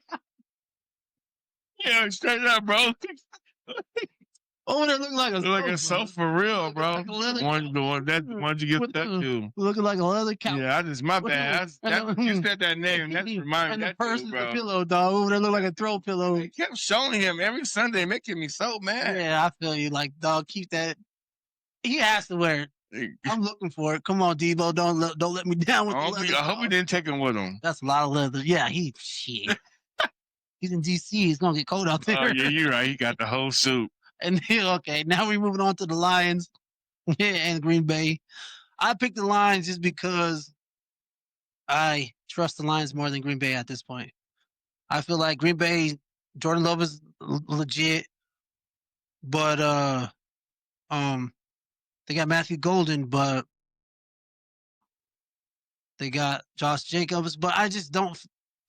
Yeah, straight up, bro. Oh, they're looking like a sofa for real, bro. Like one you get stuck to. Looking like a leather couch. Yeah, my bad. You said that name. That's reminding me. And the person's the pillow, dog. Oh, they look like a throw pillow. They kept showing him every Sunday, making me so mad. Yeah, I feel you. Dog, keep that. He has to wear it. I'm looking for it. Come on, Debo. Don't let me down with the leather. I hope he didn't take him with him. That's a lot of leather. Yeah, shit. He's in DC. He's gonna get cold out there. Oh yeah, you're right. He got the whole suit. And okay, now we're moving on to the Lions and Green Bay. I picked the Lions just because I trust the Lions more than Green Bay at this point. I feel like Green Bay, Jordan Love is legit, but they got Matthew Golden, but they got Josh Jacobs, but I just don't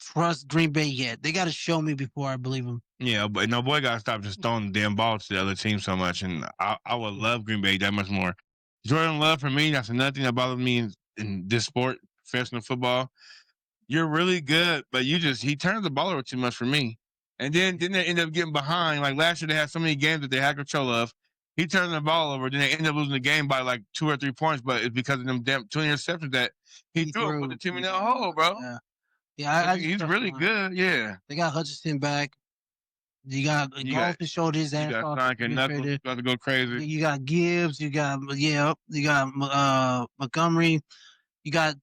trust Green Bay yet. They got to show me before I believe them. Yeah, but no boy got to stop just throwing the damn ball to the other team so much, and I would love Green Bay that much more. Jordan Love, for me, that's another thing that bothers me in this sport, professional football. You're really good, but he turns the ball over too much for me. And then they end up getting behind. Like last year, they had so many games that they had control of. he turned the ball over. Then they ended up losing the game by like 2 or 3 points, but it's because of them damn 2 interceptions that he threw. Put the team in that hole, bro. Yeah, I he's really good. Yeah, they got Hutchinson back. You got Golf that showed his ass off. Sonic and Knuckles about to go crazy. You got Gibbs. You got Montgomery. You got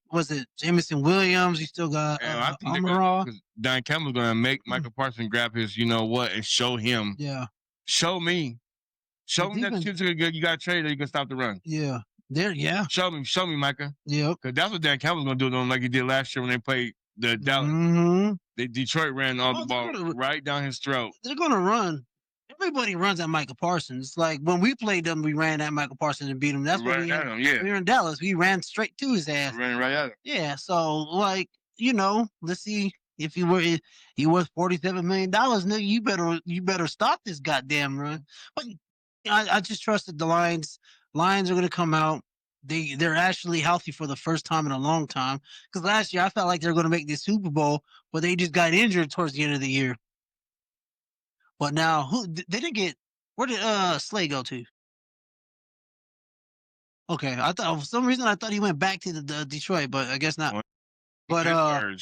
Jameson Williams. You still got Amaral. Don Campbell's gonna make Michael Parsons grab his, you know what, and show him. Yeah. Show me that shit's good. You got to trade or you can stop the run. Yeah. Show me, Micah. Yeah. Because that's what Dan Campbell's gonna do to them, like he did last year when they played the Dallas. Mm-hmm. Detroit ran all the ball right down his throat. They're gonna run. Everybody runs at Michael Parsons. Like when we played them, we ran at Michael Parsons and beat him. That's what we were in Dallas. We ran straight to his ass. Ran right at him. Yeah. So like, let's see if he worth $47 million, nigga, you better stop this goddamn run. But I just trusted the Lions. Lions are gonna come out. They're actually healthy for the first time in a long time. Because last year I felt like they were going to make the Super Bowl, but they just got injured towards the end of the year. But now they didn't get. Where did Slay go to? Okay, I thought for some reason I thought he went back to the Detroit, but I guess not. But I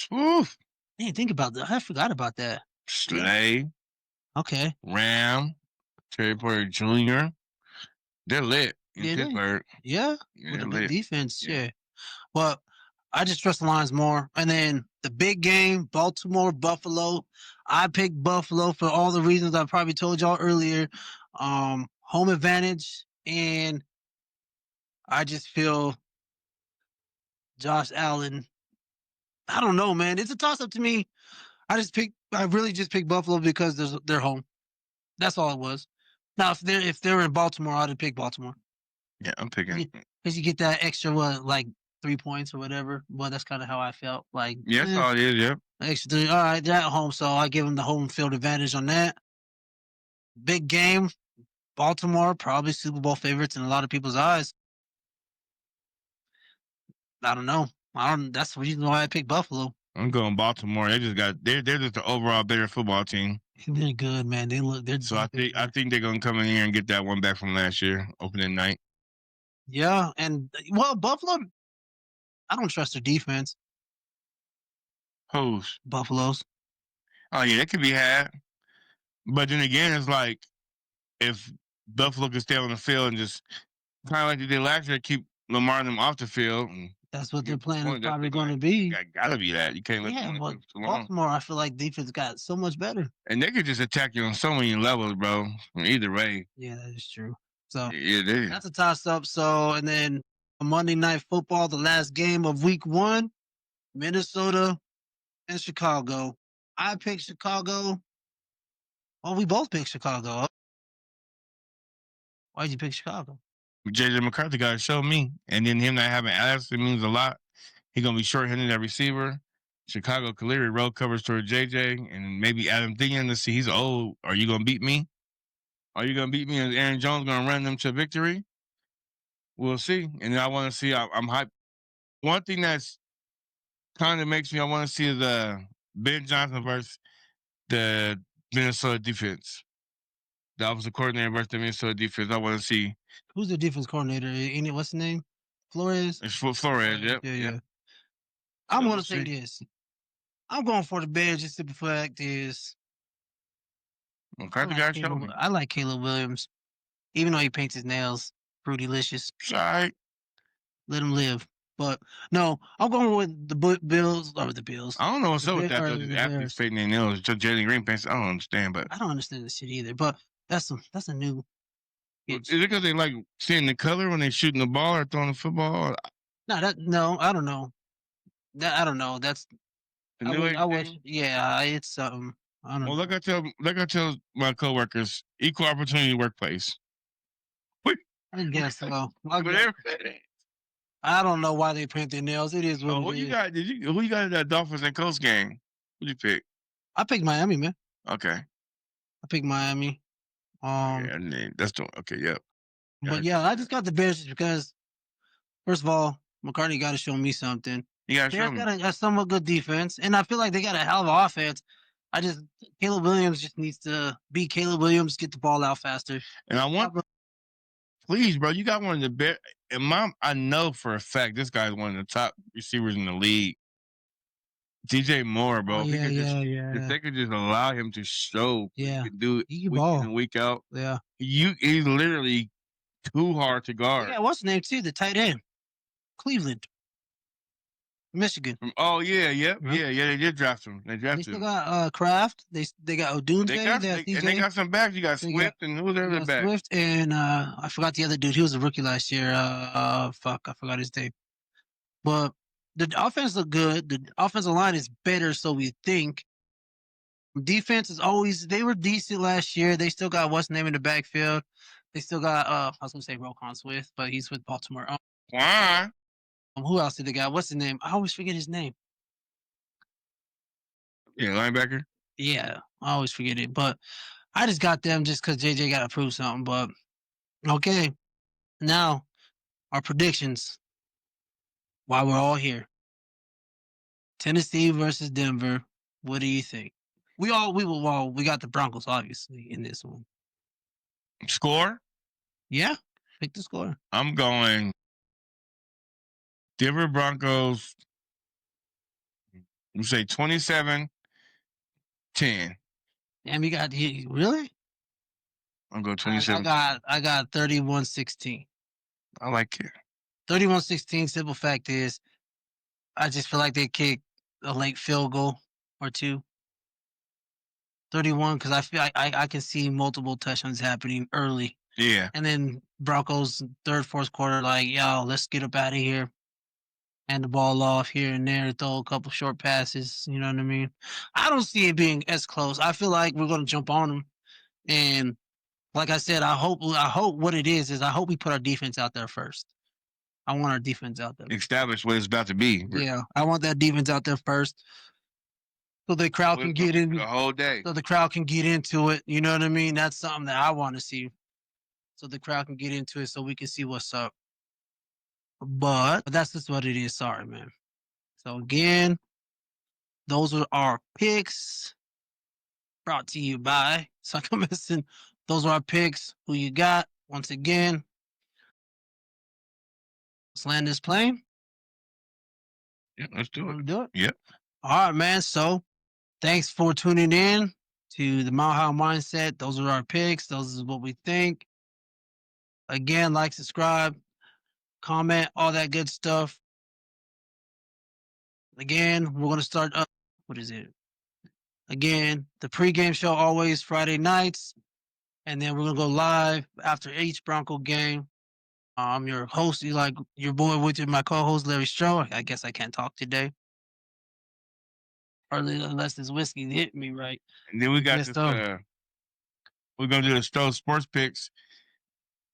didn't think about that. I forgot about that. Slay. Okay. Ram. Terry Porter Jr. They're lit. Pittsburgh. Yeah. With a good defense. Yeah. But I just trust the Lions more. And then the big game, Baltimore, Buffalo. I picked Buffalo for all the reasons I probably told y'all earlier. Home advantage. And I just feel Josh Allen. I don't know, man. It's a toss-up to me. I really just picked Buffalo because they're home. That's all it was. Now, if they're in Baltimore, I'd have picked Baltimore. Yeah, I'm picking. Because you get that extra, 3 points or whatever. Well, that's kind of how I felt. Like, yeah, that's all it is, yeah. Extra 3. All right, they're at home, so I give them the home field advantage on that. Big game. Baltimore, probably Super Bowl favorites in a lot of people's eyes. I don't know. That's the reason why I picked Buffalo. I'm going Baltimore. They're just an overall better football team. They're good, man. So I think they're gonna come in here and get that one back from last year, opening night. Yeah, and Buffalo, I don't trust their defense. Who's? Buffalo's. Oh yeah, that could be had. But then again, it's like if Buffalo could stay on the field and just kind of like they did last year, keep Lamar and them off the field. That's what their plan is probably going to be. Gotta be that. You can't let them but Baltimore, I feel like defense got so much better. And they could just attack you on so many levels, bro. Either way. Yeah, that is true. So it is. That's a toss-up. So, and then Monday Night Football, the last game of Week 1, Minnesota and Chicago. I picked Chicago. Well, we both picked Chicago. Why'd you pick Chicago? JJ McCarthy got to show me. And then him not having Alex, it means a lot. He's going to be short-handed at receiver. Chicago Caleri roll covers toward JJ. And maybe Adam Thielen to see he's old. Are you going to beat me? Are you going to beat me? Is Aaron Jones going to run them to victory? We'll see. And I want to see. I'm hyped. One thing that's kind of makes me, I want to see is Ben Johnson versus the Minnesota defense. The offensive coordinator versus the Minnesota defense. I want to see. Who's the defense coordinator? What's the name? Flores? It's Flores, yep. Yeah. I'm going to say this. I'm going for the Bears just to the fact is I like Caleb Williams. Even though he paints his nails fruity-licious. Right. Let him live. But no, I'm going with the Bills or the Bills. I don't know what's up with that. The athletes painting their nails. Jalen Green paints. I don't understand, but I don't understand this shit either. But that's a new. Is it because they like seeing the color when they're shooting the ball or throwing the football? No, I don't know. I don't know. That's I wish. Yeah, it's something. I don't know. Well, like I tell my coworkers, equal opportunity workplace. I guess so. I don't know why they paint their nails. It is what it is. Who you got in that Dolphins and Colts game? Who'd you pick? I picked Miami, man. Okay. I picked Miami. That's okay. Yep. But yeah, I just got the Bears because, first of all, McCartney got to show me something. You got to show me. Got a somewhat good defense, and I feel like they got a hell of an offense. Caleb Williams just needs to be Caleb Williams, get the ball out faster. And I want Please, bro, you got one of the best. And I know for a fact this guy's one of the top receivers in the league. DJ Moore, bro. Oh, yeah, If they could just allow him to show what he can do it He can week ball. in and week out. Yeah. He's literally too hard to guard. Yeah, what's the name too? The tight end. Cleveland. Michigan. Yeah, they did draft him. They drafted They still him. got Kraft. They got Odunze. And they got some backs. You got Swift and who's the other back? Swift and I forgot the other dude. He was a rookie last year. I forgot his name. But the offense looked good. The offensive line is better, so we think. Defense is always, they were decent last year. They still got what's name in the backfield. They still got I was gonna say Roquan Swift, but he's with Baltimore. Why? Who else did they got? What's his name? I always forget his name. Yeah, linebacker. Yeah, I always forget it. But I just got them just because JJ got to prove something. But okay, now our predictions. While we're all here, Tennessee versus Denver. What do you think? We got the Broncos obviously in this one. Score? Yeah, pick the score. I'm going Denver Broncos. You say 27-10. Damn, you got really? I'm going 27. I got 31-16. I like it. 31-16. Simple fact is, I just feel like they kick a late field goal or two. 31 because I feel I can see multiple touchdowns happening early. Yeah. And then Broncos third, fourth quarter, like, yo, let's get up out of here. Hand the ball off here and there, throw a couple short passes. You know what I mean? I don't see it being as close. I feel like we're going to jump on them. And like I said, I hope what it is I hope we put our defense out there first. I want our defense out there. Establish what it's about to be. Yeah, I want that defense out there first. So the crowd can get in the whole day. So the crowd can get into it. You know what I mean? That's something that I want to see. So the crowd can get into it so we can see what's up. But that's just what it is. Sorry, man. So again, those are our picks. Brought to you by Sucker Missing. Those are our picks. Who you got? Once again, let's land this plane. Yeah, let's do it. Do it? Yep. All right, man. So thanks for tuning in to the Mile High Mindset. Those are our picks. Those is what we think. Again, like, subscribe, comment, all that good stuff. Again, we're going to start up. What is it? Again, the pregame show always Friday nights. And then we're going to go live after each Bronco game. I'm your host, Eli, your boy with you, my co-host, Larry Stroh. I guess I can't talk today. Or unless this whiskey hit me right. And then we got this, we're going to do the Stroh Sports Picks.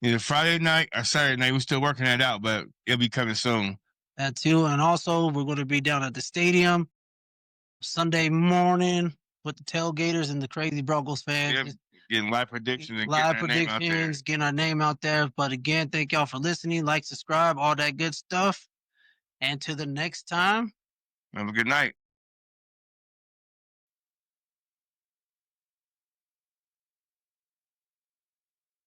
Either Friday night or Saturday night. We're still working that out, but it'll be coming soon. That too. And also, we're going to be down at the stadium Sunday morning with the tailgaters and the crazy Broncos fans. Yep. Getting live predictions and getting our name out there. But again, thank y'all for listening. Like, subscribe, all that good stuff. And to the next time. Have a good night.